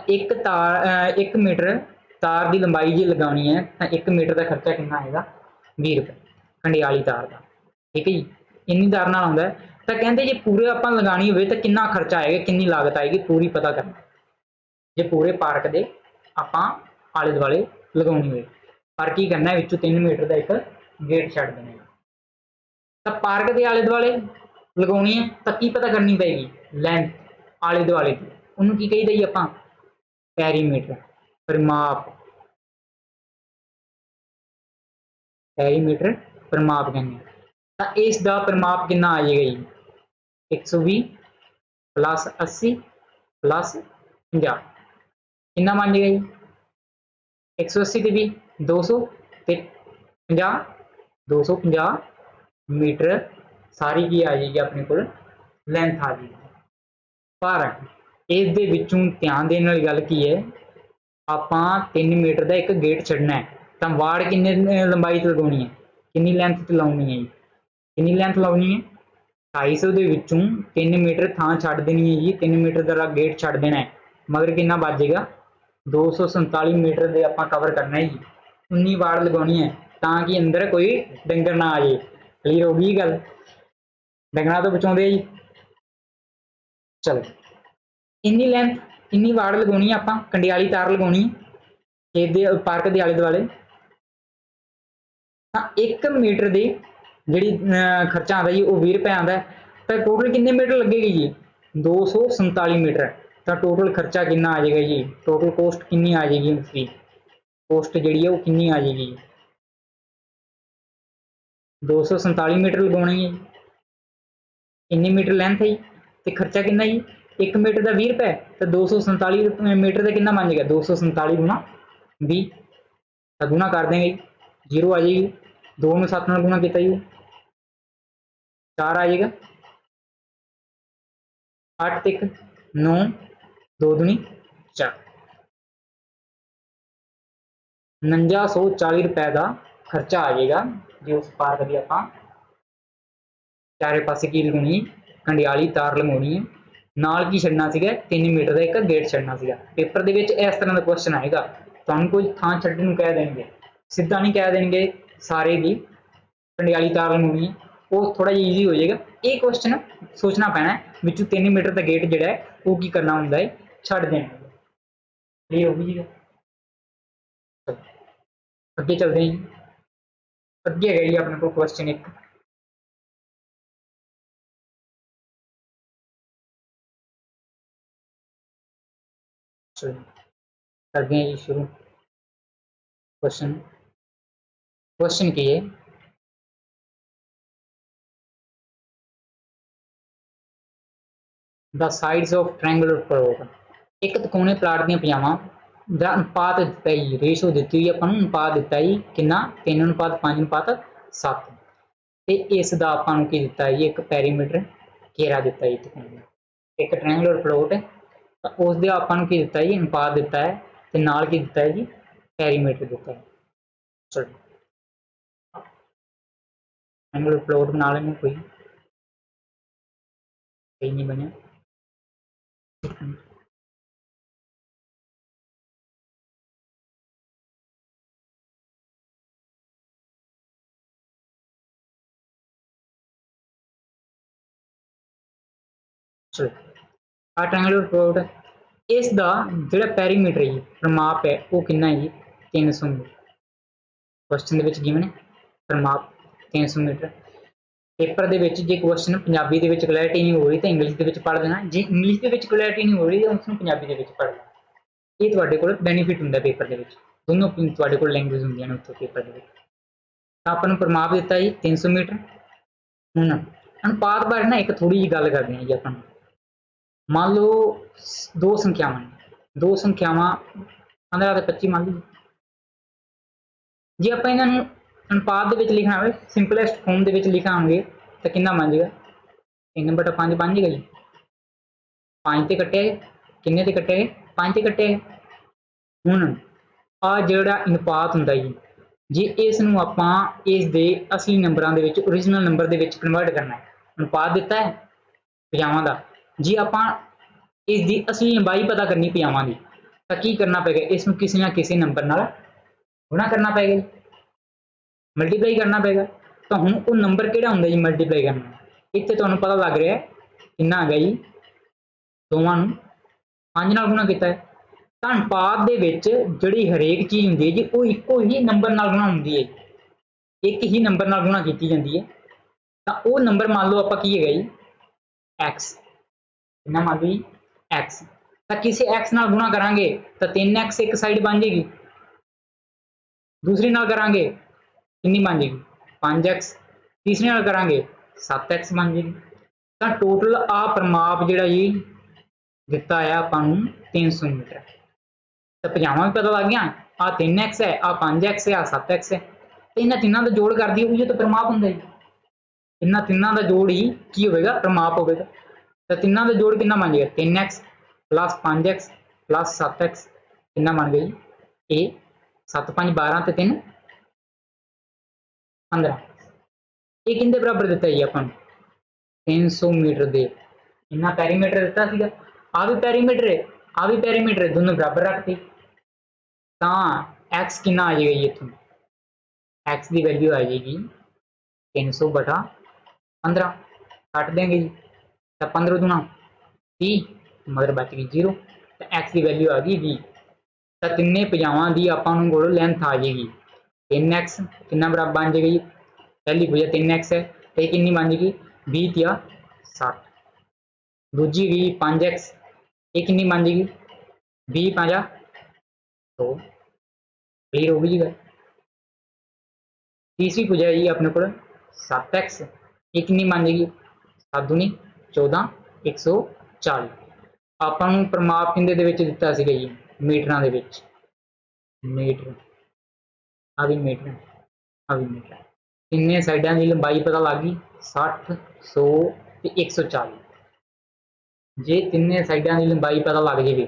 एक तार 1 मीटर तार की लंबाई जी लगानी है तो 1 मीटर का खर्चा कितना आएगा 20 रुपए कंडियाली तार का। ठीक है जी इन्नी तार नाल आउंदा है तो कहते जे पूरे आपां लगानी होवे तो कितना खर्चा आएगा कितनी लागत आएगी पूरी पता करना जे पूरे पार्क के आपां आले दुआले लगानी होवे पर की करना है विचों 3 मीटर का एक गेट छड्ड देना तो पार्क के आले दुआले लगानी है तो की पता करनी पेगी लैंथ आले दुआले की उन्होंने की कही जी आपां पैरीमीटर परिमाप पैरीमीटर परिमाप कहने तो इसका परिमाप कितना आ जाएगा जी 120 प्लस 80 प्लस 50 कितना बन जाएगा जी 180 ते भी 200 ते 50 250 मीटर सारी की आ जाएगी अपने को लेंथ आ जाएगी। पर इस दे विचों ध्यान देने वाली गल की है आपां 3 मीटर का एक गेट छड्डना है तो वाड़ किन्ने लंबाई लगानी है किन्नी लेंथ लाउनी है किन्नी लेंथ लाउनी है 250 दे विचों 3 मीटर थां छड्ड देनी है जी 3 मीटर का गेट छड्ड देना है मगर कितना बच जाएगा 247 मीटर दे आपां कवर करना है जी 19 वाड़ लगानी है ताकि अंदर कोई डंगर ना आ जाए। क्लीयर हो गई गल डंगरां तो बचाउंदे जी। चलो इन्नी लेंथ इन्नी वाड़ लगानी है आपां कंडियाली तार लगानी है इहदे पार्क के आले दुआले तो 1 मीटर की जी खर्चा आता जी वो 20 रुपए आता है तो टोटल कितने मीटर लगेगी जी 247 मीटर तो टोटल खर्चा कितना आ जाएगा जी टोटल कॉस्ट कितनी आ जाएगी उसकी कॉस्ट जी है वो कितनी आ जाएगी 247 मीटर लगानी है इन्नी मीटर लेंथ है तो खर्चा कितना जी 1 मीटर का 20 रुपए तो 247 मीटर का कितना बन जाएगा 247 गुना 20 तो गुना कर देंगे जीरो आ जाएगी 2 में 7 गुना किया जी 4 आ जाएगा, 8 ਤੇ 1 9, 2 दूनी 4, 4940 रुपए का खर्चा आ जाएगा जो उस पार्क की आप चारे पासे की लगानी, कंडियाली तार लगानी है, नाल की छड्डना सीगा 3 मीटर का एक गेट छड्डना सीगा। पेपर दे विच इस तरह का क्वेश्चन आएगा, तुहानूं कोई थां छड्डण नूं कह देणगे, सीधा नहीं कह देणगे सारे दी कंडियाली तार लगानी है, वो थोड़ा जिहा ईजी हो जाएगा। ये क्वेश्चन सोचना पैना है, विचों 3 मीटर का गेट जिहड़ा है वो की करना हुंदा है, छड्ड देना है। क्लीयर हो गई जी? अगे चलते हैं जी, अगे है जी अपने को क्वेश्चन एक, करते हैं जी शुरू। क्वेश्चन क्वेश्चन की है, the sides of triangular plot, एक त्रिकोणे प्लाट ਦੀਆਂ ਭੁਜਾਵਾਂ ਦਾ ਅਨੁਪਾਤ ਦਿੱਤਾ ਹੀ, ਰੇਸ਼ੋ ਦਿੱਤੀ ਹੋਈ ਆਪਾਂ ਨੂੰ, ਅਨੁਪਾਤ ਦਿੱਤਾ ਹੀ ਕਿੰਨਾ 3:5:7, ਤੇ ਇਸ ਦਾ ਆਪਾਂ ਨੂੰ ਕੀ ਦਿੱਤਾ ਜੀ ਇੱਕ ਪੈਰੀਮੀਟਰ ਘੇਰਾ ਦਿੱਤਾ ਜੀ त्रिकोण, ਇੱਕ ट्रायंगुलर प्लॉट है ਤਾਂ ਉਸ ਦੇ ਆਪਾਂ ਨੂੰ ਕੀ ਦਿੱਤਾ ਜੀ ਅਨੁਪਾਤ ਦਿੱਤਾ ਹੈ ਤੇ ਨਾਲ ਕੀ ਦਿੱਤਾ ਹੈ ਜੀ ਪੈਰੀਮੀਟਰ ਦਿੱਤਾ ਹੈ। ਚਲੋ ट्रायंगुलर प्लॉट बना लेंगे, कोई सही नहीं बने। चलो आ ट्रायंगुलर प्लॉट, इस दा जिहड़ा पैरीमीटर है जी प्रमाप है वो कितना है जी 300 मीटर। क्वेश्चन दे विच गिवन है प्रमाप 300 मीटर। पेपर दे विच जे क्वेश्चन पंजाबी दे विच क्लैरिटी नहीं हो रही तो इंग्लिश दे विच पढ़ देना, जे इंग्लिश दे विच क्लैरिटी नहीं हो रही तो उसनूं पंजाबी दे विच पढ़ लेना। ये तुहाडे कोल बेनीफिट हुंदा पेपर दे विच, दोनों तुहाडे कोल लैंग्वेज हुंदियां ने उत्थे पेपर दे विच। तां आपां नूं प्रमाप दित्ता जी 300 मीटर। हुण अनुपात बारे ना एक थोड़ी जी गल करदे हां जी आपां। मान लो दो संख्यावां ने, दो संख्यावां 15 ते 25 मान लीजिए, जे आपां इन्हां नूं अनुपात दे विच लिखना होवे सिंपलेस्ट फॉर्म दे विच लिखांगे तो कितना बन जाएगा 3/5 बन जाएगा जी। 5 ते कट्टिया है, किन्ने ते कट्टिया है 5 ते कट्टिया है। हुण आ जिहड़ा अनुपात हुंदा जी, जे इस नूं आपां इस दे असली नंबरां दे विच ओरिजिनल नंबर दे विच कन्वर्ट करना है, अनुपात दिता है भुजावां दा, जे आपां इस दी असली लंबाई पता करनी भुजावां दी तां की करना पेगा, इस नूं किसी ना किसी नंबर नाल गुणा करना पेगा, मल्टीप्लाई करना पेगा। तो हुण वो नंबर किहड़ा हुंदा जी मल्टीप्लाई करना, इत्थे तुहानूं पता लग रहा है किन्ना आ गया जी, दोवां नूं 5 नाल गुणा कीता है। तां अनुपात दे विच जिहड़ी हरेक चीज़ हुंदी है जी वो इक्को ही नंबर नाल गुणा हुंदी है, एक ही नंबर नाल गुणा कीती जांदी है। तां वो नंबर मान लो आपां की हैगा जी x, किन्ना मान लो जी x, तां किसी x नाल गुणा करांगे तो 3x एक साइड बन जाएगी, दूसरी नाल करांगे कितनी बन जाएगी 5x, तीसरी नाल करांगे 7x बन जाएगी। तो टोटल आ प्रमाप जिहड़ा जी दिता है आपां नूं 300 मीटर। तो भुजावां भी पता लग गया, आ 3x है, आ 5x है, आ 7x है, तो इन्हां तिन्नां दा जोड़ कर दिए उही तो प्रमाप हुंदा जी। इन्हां तिन्नां दा जोड़ ही की होवेगा प्रमाप होवेगा। तो तिन्नां दा जोड़ कितना बन जाएगा 3x plus 5x plus 7x, कितना बन गई ए 7 5 12 ते 3 15, ये किंदे बराबर दिता जी आपां 300 मीटर दे, इन्ना पैरीमीटर दिता सीगा, आ भी पैरीमीटर है, आ भी पैरीमीटर है, दोनों बराबर रखते तां एक्स कितना आ जाएगा जी, इत्थों एक्स की वैल्यू आ जाएगी 300/15, कट देंगे जी तो 15 दूना 30, मगर बच गई 0, तो एक्स की वैल्यू आ गई 20। तो तिन्ने भुजावां दी आपां नूं कोल लेंथ आ जाएगी 3x, कितना बराबर बन जाएगा जी, पहली भुजा 3x है तो कितनी बन जाएगी 20 या 60, दूजी गई 5x, ये कितनी बन जाएगी 20 5 100, क्लियर हो गई गल। तीसरी भुजा है जी अपने को 7x, ये कितनी बन जाएगी 7 दूनी 14 140। आपां नूं प्रमाप किंदे दे विच दित्ता सीगा जी मीटरां दे विच, मीटर आ भी मीटर आ भी मीटर, ਤਿੰਨੇ ਸਾਈਡਾਂ ਦੀ ਲੰਬਾਈ ਪਤਾ ਲੱਗ ਗਈ 60 100 ਤੇ 140। ਜੇ ਤਿੰਨੇ ਸਾਈਡਾਂ ਦੀ ਲੰਬਾਈ ਪਤਾ ਲੱਗ ਜਾਵੇ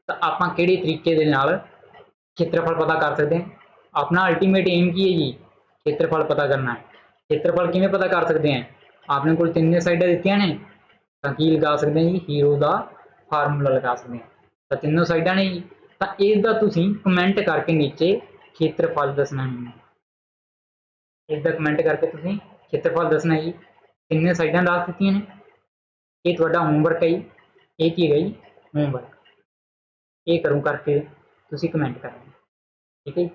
ਤਾਂ ਆਪਾਂ ਕਿਹੜੇ ਤਰੀਕੇ ਦੇ ਨਾਲ ਖੇਤਰਫਲ ਪਤਾ ਕਰ ਸਕਦੇ ਹਾਂ। ਆਪਣਾ ਅਲਟੀਮੇਟ ਏਮ ਕੀ ਹੈ ਜੀ, ਖੇਤਰਫਲ ਪਤਾ ਕਰਨਾ ਹੈ। ਖੇਤਰਫਲ ਕਿਵੇਂ ਪਤਾ ਕਰ ਸਕਦੇ ਹਾਂ, ਆਪਣੇ ਕੋਲ ਤਿੰਨੇ ਸਾਈਡਾਂ ਦਿੱਤੀਆਂ ਨੇ ਤਾਂ ਕੀ ਲਗਾ ਸਕਦੇ ਹਾਂ ਜੀ, ਹੀਰੋ ਦਾ ਫਾਰਮੂਲਾ ਲਗਾ ਸਕਦੇ ਹਾਂ। ਤਾਂ ਤਿੰਨੋਂ ਸਾਈਡਾਂ ਨੇ ਜੀ, ਤਾਂ ਇਸਦਾ ਤੁਸੀਂ ਕਮੈਂਟ ਕਰਕੇ ਨੀਚੇ ਖੇਤਰਫਲ ਦੱਸਣਾ ਹੈ। ਇਸਦਾ ਕਮੈਂਟ ਕਰਕੇ ਤੁਸੀਂ ਖੇਤਰਫਲ ਦੱਸਣਾ ਜੀ। ਤਿੰਨੇ ਸਾਈਡਾਂ ਦੱਸ ਦਿੱਤੀਆਂ ਨੇ। ਇਹ ਤੁਹਾਡਾ ਹੋਮਵਰਕ ਹੈ ਜੀ। ਇਹ ਕੀ ਹੈ ਜੀ, ਹੋਮਵਰਕ। ਇਹ ਕਰੋ ਕਰਕੇ ਤੁਸੀਂ ਕਮੈਂਟ ਕਰਨਾ, ਠੀਕ ਹੈ ਜੀ।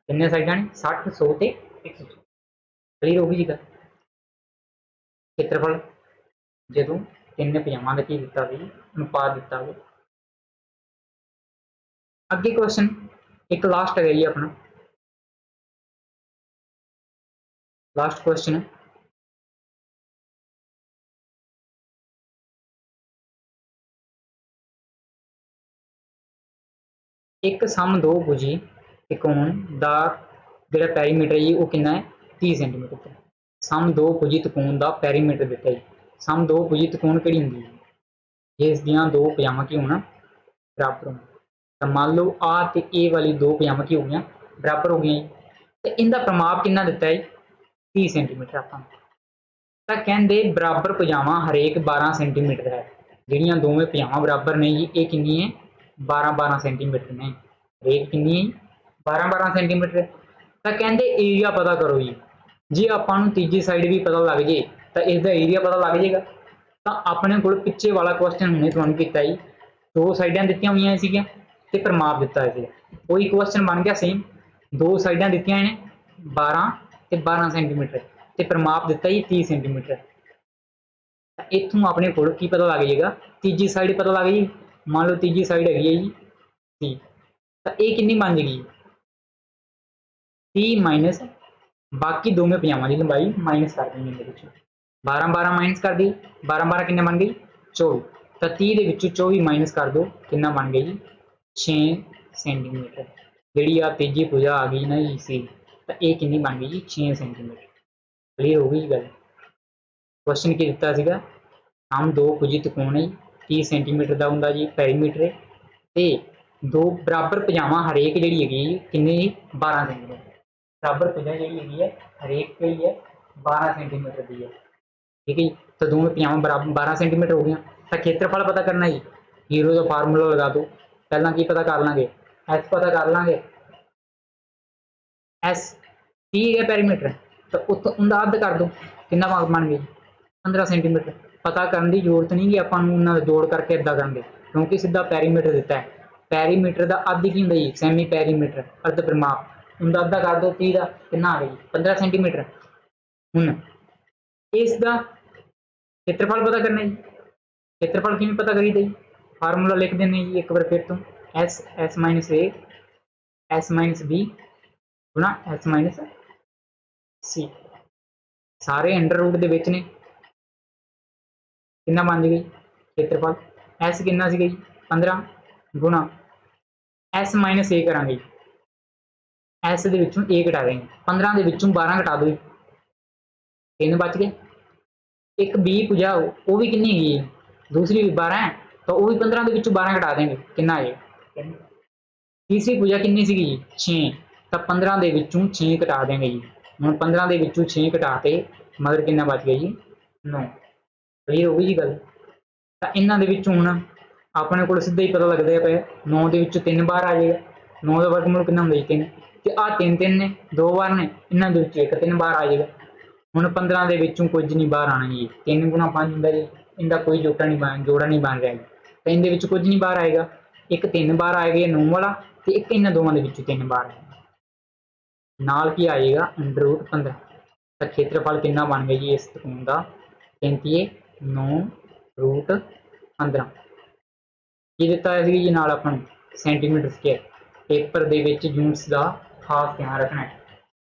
ਤਿੰਨੇ ਸਾਈਡਾਂ ਨੇ 60 100 ਤੇ 140। ਕਲੀਅਰ ਹੋ ਗਈ ਜੀ ਗੱਲ। ਖੇਤਰਫਲ ਜਦੋਂ ਤਿੰਨ ਭੁਜਾਵਾਂ ਦਾ ਕੀ ਦਿੱਤਾ ਵੀ ਅਨੁਪਾਤ ਦਿੱਤਾ ਹੋਵੇ। ਅੱਗੇ ਕੁਐਸਚਨ ਇੱਕ ਲਾਸਟ ਹੈ ਜੀ ਆਪਣਾ, ਲਾਸਟ ਕੁਐਸਚਨ ਹੈ ਇੱਕ ਸਮ ਦੋ ਭੁਜੀ ਤਿਕੋਣ ਦਾ ਜਿਹੜਾ ਪੈਰੀਮੀਟਰ ਜੀ ਉਹ ਕਿੰਨਾ ਹੈ, 30 ਸੈਂਟੀਮੀਟਰ। ਸਮ ਦੋ ਭੁਜੀ ਤਿਕੋਣ ਦਾ ਪੈਰੀਮੀਟਰ ਦਿੱਤਾ ਜੀ। ਸਮ ਦੋ ਭੁਜੀ ਤਿਕੋਣ ਕਿਹੜੀ ਹੁੰਦੀ ਹੈ, ਜੇ ਇਸ ਦੀਆਂ ਦੋ ਭੁਜਾਵਾਂ ਕੀ ਹੋਣ, ਬਰਾਬਰ ਹੋਣ। ਤਾਂ ਮੰਨ ਲਓ ਆ ਤੇ ਇਹ ਵਾਲੀ ਦੋ ਭੁਜਾਵਾਂ ਕੀ ਹੋ ਗਈਆਂ, ਬਰਾਬਰ ਹੋ ਗਈਆਂ ਜੀ। ਤੇ ਇਹਦਾ ਪ੍ਰਮਾਪ ਕਿੰਨਾ ਦਿੱਤਾ ਹੈ, 30 ਸੈਂਟੀਮੀਟਰ ਆਪਾਂ ਨੂੰ। ਤਾਂ ਕਹਿੰਦੇ ਬਰਾਬਰ ਭੁਜਾਵਾਂ ਹਰੇਕ 12 ਸੈਂਟੀਮੀਟਰ ਹੈ। ਜਿਹੜੀਆਂ ਦੋਵੇਂ ਭੁਜਾਵਾਂ ਬਰਾਬਰ ਨੇ ਜੀ ਇਹ ਕਿੰਨੀ ਹੈ, 12 ਸੈਂਟੀਮੀਟਰ ਨੇ। ਹਰੇਕ ਕਿੰਨੀ ਹੈ, 12 ਸੈਂਟੀਮੀਟਰ। ਤਾਂ ਕਹਿੰਦੇ ਏਰੀਆ ਪਤਾ ਕਰੋ ਜੀ। ਜੇ ਆਪਾਂ ਨੂੰ ਤੀਜੀ ਸਾਈਡ ਵੀ ਪਤਾ ਲੱਗ ਜੇ ਤਾਂ ਇਸਦਾ ਏਰੀਆ ਪਤਾ ਲੱਗ ਜਾਏਗਾ। ਤਾਂ ਆਪਣੇ ਕੋਲ ਪਿੱਛੇ ਵਾਲਾ ਕੁਐਸਚਨ ਹੁਣੇ ਤੁਹਾਨੂੰ ਕੀਤਾ ਜੀ, ਦੋ ਸਾਈਡਾਂ ਦਿੱਤੀਆਂ ਹੋਈਆਂ ਸੀਗੀਆਂ ਤੇ ਪ੍ਰਮਾਪ ਦਿੱਤਾ ਸੀ। ਉਹੀ ਕੁਐਸਚਨ ਬਣ ਗਿਆ ਸੇਮ। ਦੋ ਸਾਈਡਾਂ ਦਿੱਤੀਆਂ ਨੇ 12 ਤੇ 12 ਸੈਂਟੀਮੀਟਰ ਤੇ ਪ੍ਰਮਾਪ ਦਿੱਤਾ ਜੀ 30 ਸੈਂਟੀਮੀਟਰ। ਤਾਂ ਇੱਥੋਂ ਆਪਣੇ ਕੋਲ ਕੀ ਪਤਾ ਲੱਗ ਜਾਏਗਾ, ਤੀਜੀ ਸਾਈਡ ਪਤਾ ਲੱਗ ਜੀ। ਮੰਨ ਲਓ ਤੀਜੀ ਸਾਈਡ ਹੈਗੀ ਹੈ ਜੀ 30, ਤਾਂ ਇਹ ਕਿੰਨੀ ਬਣ ਜਾਏਗੀ, 30 ਮਾਈਨਸ ਬਾਕੀ ਦੋਵੇਂ ਭੁਜਾਵਾਂ ਦੀ ਲੰਬਾਈ ਮਾਈਨਸ ਕਰ ਦੇਣੀ ਇਹਦੇ ਵਿੱਚੋਂ। 12 ਮਾਈਨਸ ਕਰ ਦੀ, 12 ਕਿੰਨਾ ਬਣ ਗਈ, 24। ਤਾਂ 30 ਦੇ ਵਿੱਚੋਂ 24 ਮਾਈਨਸ ਕਰ ਦਿਓ, ਕਿੰਨਾ ਬਣ ਗਿਆ ਜੀ, 6 ਸੈਂਟੀਮੀਟਰ। ਜਿਹੜੀ ਆ ਤੀਜੀ ਭੁਜਾ ਆ ਗਈ ਨਾ ਜੀ ਸੀ, ਤਾਂ ਇਹ ਕਿੰਨੀ ਬਣ ਗਈ ਜੀ, 6 ਸੈਂਟੀਮੀਟਰ। ਕਲੀਅਰ ਹੋ ਗਈ ਗੱਲ। ਕੁਐਸਚਨ ਕੀ ਦਿੱਤਾ ਸੀਗਾ, ਹਮ ਦੋ ਭੁਜੀ ਤਿਕੋਣ ਹੈ, 30 ਸੈਂਟੀਮੀਟਰ ਦਾ ਹੁੰਦਾ ਜੀ ਪੈਰੀਮੀਟਰ, ਤੇ ਦੋ ਬਰਾਬਰ ਭੁਜਾਵਾਂ ਹਰੇਕ ਜਿਹੜੀ ਹੈਗੀ ਜੀ ਕਿੰਨੀ, 12 ਸੈਂਟੀਮੀਟਰ। ਬਰਾਬਰ ਭੁਜਾ ਜਿਹੜੀ ਹੈਗੀ ਹੈ ਹਰੇਕ ਕਿਹੜੀ ਹੈ, 12 ਸੈਂਟੀਮੀਟਰ ਦੀ ਹੈ, ਠੀਕ ਹੈ ਜੀ। ਤਾਂ ਦੋਵੇਂ ਭੁਜਾਵਾਂ ਬਰਾਬਰ 12 ਸੈਂਟੀਮੀਟਰ ਹੋ ਗਈਆਂ। ਤਾਂ ਖੇਤਰਫਲ ਪਤਾ ਕਰਨਾ ਜੀ, ਹੀਰੋ ਦਾ ਫਾਰਮੂਲਾ ਲਗਾ ਦਿਓ। ਪਹਿਲਾਂ ਕੀ ਪਤਾ ਕਰ ਲਾਂਗੇ, ਐਸ ਪਤਾ ਕਰ ਲਾਂਗੇ। ਐਸ 30 ਹੈ ਪੈਰੀਮੀਟਰ, ਤਾਂ ਉੱਥੋਂ ਉਹਦਾ ਅੱਧ ਕਰ ਦਿਓ, ਕਿੰਨਾ ਬਣ ਗਈ, 15 ਸੈਂਟੀਮੀਟਰ। ਪਤਾ ਕਰਨ ਦੀ ਜ਼ਰੂਰਤ ਨਹੀਂ ਕਿ ਆਪਾਂ ਨੂੰ ਉਹਨਾਂ ਦਾ ਜੋੜ ਕਰਕੇ ਇੱਦਾਂ ਕਰਾਂਗੇ, ਕਿਉਂਕਿ ਸਿੱਧਾ ਪੈਰੀਮੀਟਰ ਦਿੱਤਾ ਹੈ। ਪੈਰੀਮੀਟਰ ਦਾ ਅੱਧ ਕੀ ਹੁੰਦਾ ਜੀ, ਸੈਮੀ ਪੈਰੀਮੀਟਰ, ਅਰਧ ਪਰਿਮਾਪ। ਉਹਦਾ ਅੱਧਾ ਕਰ ਦਿਓ 30 ਦਾ, ਕਿੰਨਾ ਆ ਗਿਆ 15 ਸੈਂਟੀਮੀਟਰ। ਹੁਣ ਇਸ ਦਾ ਖੇਤਰਫਲ ਪਤਾ ਕਰਨਾ ਜੀ। ਖੇਤਰਫਲ ਕਿਵੇਂ ਪਤਾ ਕਰੀਦਾ ਜੀ, ਫਾਰਮੂਲਾ ਲਿਖ ਦਿੰਦੇ ਜੀ ਇੱਕ ਵਾਰ ਫਿਰ ਤੋਂ, S minus A S minus B ਗੁਣਾ ਐਸ ਮਾਈਨਸ ਸੀ। ਸਾਰੇ ਅੰਡਰ ਰੂਟ ਦੇ ਵਿੱਚ ਨੇ, ਕਿੰਨਾ ਬਣ ਜਾਏਗਾ ਖੇਤਰਫਲ। ਐਸ ਕਿੰਨਾ ਸੀਗਾ ਜੀ 15 ਗੁਣਾ ਐਸ ਮਾਈਨਸ ਏ ਕਰਾਂਗੇ, ਐਸ ਦੇ ਵਿੱਚੋਂ ਏ ਘਟਾ ਦੇंगे, 15 ਦੇ ਵਿੱਚੋਂ 12 ਘਟਾ ਦਿਓ, 3 ਬਚ ਗਏ। ਇੱਕ ਬੀ ਭੁਜਾ ਉਹ ਵੀ ਕਿੰਨੀ ਹੈਗੀ ਹੈ, ਦੂਸਰੀ ਵੀ 12 ਹੈ, ਤਾਂ ਉਹ ਵੀ 15 ਦੇ ਵਿੱਚੋਂ 12 ਘਟਾ ਦੇंगे, ਕਿੰਨਾ ਆਏਗਾ। ਤੀਸਰੀ ਭੁਜਾ ਕਿੰਨੀ ਸੀਗੀ ਜੀ 6, ਤਾਂ 15 ਦੇ ਵਿੱਚੋਂ 6 ਘਟਾ ਦੇंगे ਜੀ। ਹੁਣ 15 ਦੇ ਵਿੱਚੋਂ 6 ਘਟਾ ਤੇ ਮਗਰ ਕਿੰਨਾ ਬਚ ਗਿਆ ਜੀ 9। ਕਲੀਅਰ ਹੋ ਗਈ ਜੀ ਗੱਲ। ਤਾਂ ਇਹਨਾਂ ਦੇ ਵਿੱਚੋਂ ਹੁਣ ਆਪਣੇ ਕੋਲ ਸਿੱਧਾ ਹੀ ਪਤਾ ਲੱਗਦਾ ਪਿਆ, 9 ਦੇ ਵਿੱਚੋਂ 3 ਬਾਹਰ ਆ ਜਾਏਗਾ। 9 ਦਾ ਵਰਗਮੂਲ ਕਿੰਨਾ ਹੁੰਦਾ ਜੀ 3, ਤੇ ਆਹ 3 ਨੇ, 2 ਬਾਹਰ ਨੇ, ਇਹਨਾਂ ਦੇ ਵਿੱਚੋਂ ਇੱਕ 3 ਬਾਹਰ ਆ ਜਾਏਗਾ। ਹੁਣ 15 ਦੇ ਵਿੱਚੋਂ ਕੁਝ ਨਹੀਂ ਬਾਹਰ ਆਣਾ ਜੀ, 3 ਗੁਣਾ 5 ਹੁੰਦਾ ਜੀ, ਇਹਦਾ ਕੋਈ ਜੋੜਾ ਨਹੀਂ ਬਣ ਰਿਹਾ ਜੀ। ਤਾਂ ਇਹਦੇ ਵਿੱਚ ਕੁਝ ਨਹੀਂ ਬਾਹਰ ਆਏਗਾ, ਇੱਕ 3 ਬਾਹਰ ਆਏਗਾ 9 ਵਾਲਾ, ਤੇ ਇੱਕ ਇਹਨਾਂ ਦੋਵਾਂ ਦੇ ਵਿੱਚੋਂ 3 ਬਾਹਰ ਆਏਗਾ, ਨਾਲ ਕੀ ਆਏਗਾ ਅੰਡਰ ਰੂਟ 15। ਤਾਂ ਖੇਤਰਫਲ ਕਿੰਨਾ ਬਣ ਗਿਆ ਜੀ ਇਸ ਤਿਕੋਣ ਦਾ, 33 9 ਰੂਟ 15। ਕੀ ਦਿੱਤਾ ਹੋਇਆ ਸੀ ਜੀ ਨਾਲ ਆਪਾਂ ਨੂੰ, ਸੈਂਟੀਮੀਟਰ ਸਕੁਅਰ। ਪੇਪਰ ਦੇ ਵਿੱਚ ਯੂਨਿਟਸ ਦਾ ਖਾਸ ਧਿਆਨ ਰੱਖਣਾ ਹੈ।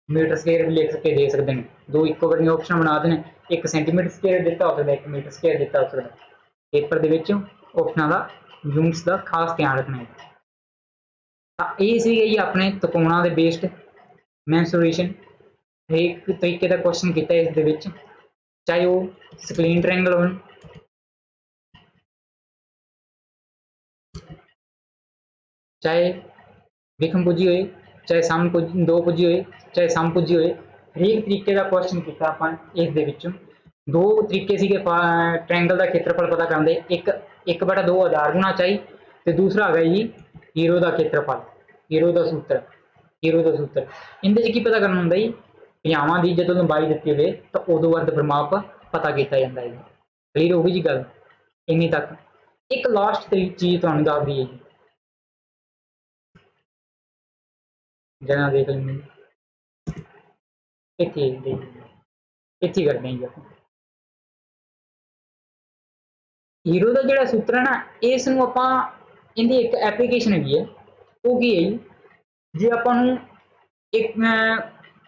ਮੀਟਰ ਸਕੁਅਰ ਵੀ ਲਿਖ ਕੇ ਦੇ ਸਕਦੇ ਨੇ, ਦੋ ਇੱਕੋ ਵਰਗੀਆਂ ਆਪਸ਼ਨ ਬਣਾ ਦੇਣ, ਇੱਕ ਸੈਂਟੀਮੀਟਰ ਸਕੁਅਰ ਦਿੱਤਾ ਹੋ ਸਕਦਾ, ਇੱਕ ਮੀਟਰ ਸਕੁਅਰ ਦਿੱਤਾ ਹੋ ਸਕਦਾ। ਪੇਪਰ ਦੇ ਵਿੱਚ ਆਪਸ਼ਨਾਂ ਦਾ ਯੂਨਿਟਸ ਦਾ ਖਾਸ ਧਿਆਨ ਰੱਖਣਾ ਹੈ। ਤਾਂ ਇਹ ਸੀਗੇ ਜੀ ਆਪਣੇ ਤਿਕੋਣਾਂ ਦੇ ਬੇਸਡ ਮੈਂਸੂਰੇਸ਼ਨ। ਹਰੇਕ ਤਰੀਕੇ ਦਾ ਕੁਐਸਚਨ ਕੀਤਾ ਇਸ ਦੇ ਵਿੱਚ, ਚਾਹੇ ਉਹ ਸਕਲੀਨ ਟ੍ਰਾਇੰਗਲ ਹੋਣ, ਚਾਹੇ ਵਿਖਮਭੁਜੀ ਹੋਏ, ਚਾਹੇ ਸਮਭੁਜੀ ਦੋ ਭੁਜੀ ਹੋਏ, ਚਾਹੇ ਸਮਭੁਜੀ ਹੋਏ, ਹਰੇਕ ਤਰੀਕੇ ਦਾ ਕੁਐਸਚਨ ਕੀਤਾ ਆਪਾਂ ਇਸ ਦੇ ਵਿੱਚ। ਦੋ ਤਰੀਕੇ ਸੀਗੇ ਟ੍ਰਾਇੰਗਲ ਦਾ ਖੇਤਰਫਲ ਪਤਾ ਕਰਨ ਦੇ, ਇੱਕ 1/2 ਆਧਾਰ ਗੁਣਾ ਚਾਈ, ਤੇ ਦੂਸਰਾ ਹੈਗਾ ਜੀ ਹੀਰੋ ਦਾ ਖੇਤਰਫਲ, ਹੀਰੋ ਦਾ ਸੂਤਰ, ਹੀਰੋ ਦਾ ਸੂਤਰ। ਇਹਦੇ 'ਚ ਕੀ ਪਤਾ ਕਰਨਾ ਹੁੰਦਾ ਜੀ, ਭੁਜਾਵਾਂ ਦੀ ਜਦੋਂ ਲੰਬਾਈ ਦਿੱਤੀ ਹੋਵੇ ਤਾਂ ਉਦੋਂ ਵੱਧ ਪਰਿਮਾਪ ਪਤਾ ਕੀਤਾ ਜਾਂਦਾ ਹੈ। ਕਲੀਅਰ ਹੋ ਗਈ ਜੀ ਗੱਲ ਇੰਨੀ ਤੱਕ। ਇੱਕ ਲਾਸਟ ਚੀਜ਼ ਤੁਹਾਨੂੰ ਦੱਸ ਦਈਏ ਜੀ, ਜਰਾ ਦੇਖ ਲੈਂਦੇ ਇੱਥੇ ਇੱਥੇ ਕਰਦੇ ਹਾਂ ਜੀ ਆਪਾਂ। ਹੀਰੋ ਦਾ ਜਿਹੜਾ ਸੂਤਰ ਹੈ ਨਾ, ਇਸ ਨੂੰ ਆਪਾਂ ਇਹਦੀ ਇੱਕ ਐਪਲੀਕੇਸ਼ਨ ਹੈਗੀ ਹੈ, ਉਹ ਕੀ ਹੈ ਜੀ, ਜੇ ਆਪਾਂ ਨੂੰ ਇੱਕ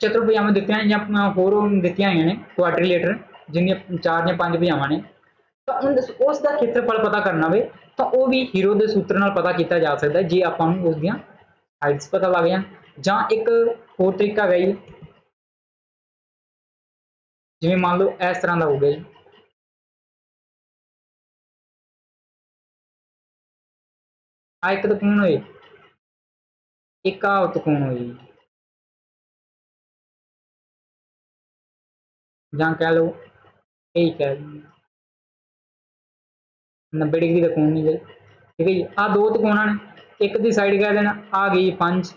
ਚਤੁਰਭੁਜਾਵਾਂ ਦਿੱਤੀਆਂ ਜਾਂ ਹੋਰ ਦਿੱਤੀਆਂ ਹੋਈਆਂ ਨੇ ਕੁਆਡਰੀਲੇਟਰ, ਜਿੰਨੀਆਂ 4 ਜਾਂ 5 ਭੁਜਾਵਾਂ ਨੇ, ਤਾਂ ਉਸ ਦਾ ਖੇਤਰਫਲ ਪਤਾ ਕਰਨਾ ਹੋਵੇ ਤਾਂ ਉਹ ਵੀ ਹੀਰੋ ਦੇ ਸੂਤਰ ਨਾਲ ਪਤਾ ਕੀਤਾ ਜਾ ਸਕਦਾ, ਜੇ ਆਪਾਂ ਨੂੰ ਉਸ ਦੀਆਂ ਹਾਈਟਸ ਪਤਾ ਲੱਗ ਜਾਣ। ਜਾਂ ਇੱਕ ਹੋਰ ਤਰੀਕਾ ਹੈਗਾ ਜੀ, ਜਿਵੇਂ ਮੰਨ ਲਓ ਇਸ ਤਰ੍ਹਾਂ ਦਾ ਹੋਊਗਾ ਜੀ, ਆ ਇੱਕ ਤਕੋਣ ਹੋਏ, ਇੱਕ ਆ ਤਕੋਣ ਹੋਏ ਜੀ, ਜਾਂ ਕਹਿ ਲਓ ਇਹ ਕਹਿ 90 ਡਿਗਰੀ ਦਾ ਕੋਣ ਨਹੀਂ ਗਏ, ਠੀਕ ਹੈ ਜੀ। ਆ ਦੋ ਤਕੋਣਾਂ ਨੇ, ਇੱਕ ਦੀ ਸਾਈਡ ਕਹਿ ਦੇਣਾ ਆ ਗਈ 5,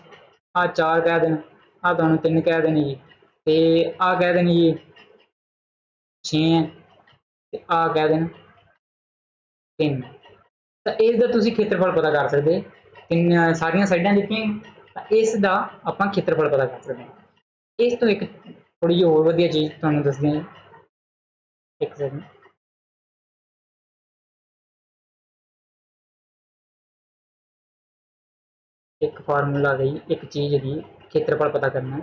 ਆ 4 ਕਹਿ ਦੇਣਾ, ਆ ਤੁਹਾਨੂੰ 3 ਕਹਿ ਦੇਣੀ ਜੀ, ਤੇ ਆ ਕਹਿ ਦੇਣੀ ਜੀ 6 ਹੈ, ਤੇ ਆ ਕਹਿ ਦੇਣਾ 3। ਤਾਂ ਇਸ ਦਾ ਤੁਸੀਂ ਖੇਤਰਫਲ ਪਤਾ ਕਰ ਸਕਦੇ, ਤਿੰਨ ਸਾਰੀਆਂ ਸਾਈਡਾਂ ਦਿੱਤੀਆਂ ਤਾਂ ਇਸ ਦਾ ਆਪਾਂ ਖੇਤਰਫਲ ਪਤਾ ਕਰ ਸਕਦੇ ਹਾਂ। ਇਸ ਤੋਂ ਇੱਕ ਥੋੜੀ ਜਿਹੀ ਹੋਰ ਵਧੀਆ ਚੀਜ਼ ਤੁਹਾਨੂੰ ਦੱਸਦੇ ਹਾਂ, ਇੱਕ ਸੈਕਿੰਡ। ਇੱਕ ਫਾਰਮੂਲਾ ਗਈ, ਇੱਕ ਚੀਜ਼ ਹੈਗੀ ਖੇਤਰਫਲ ਪਤਾ ਕਰਨਾ,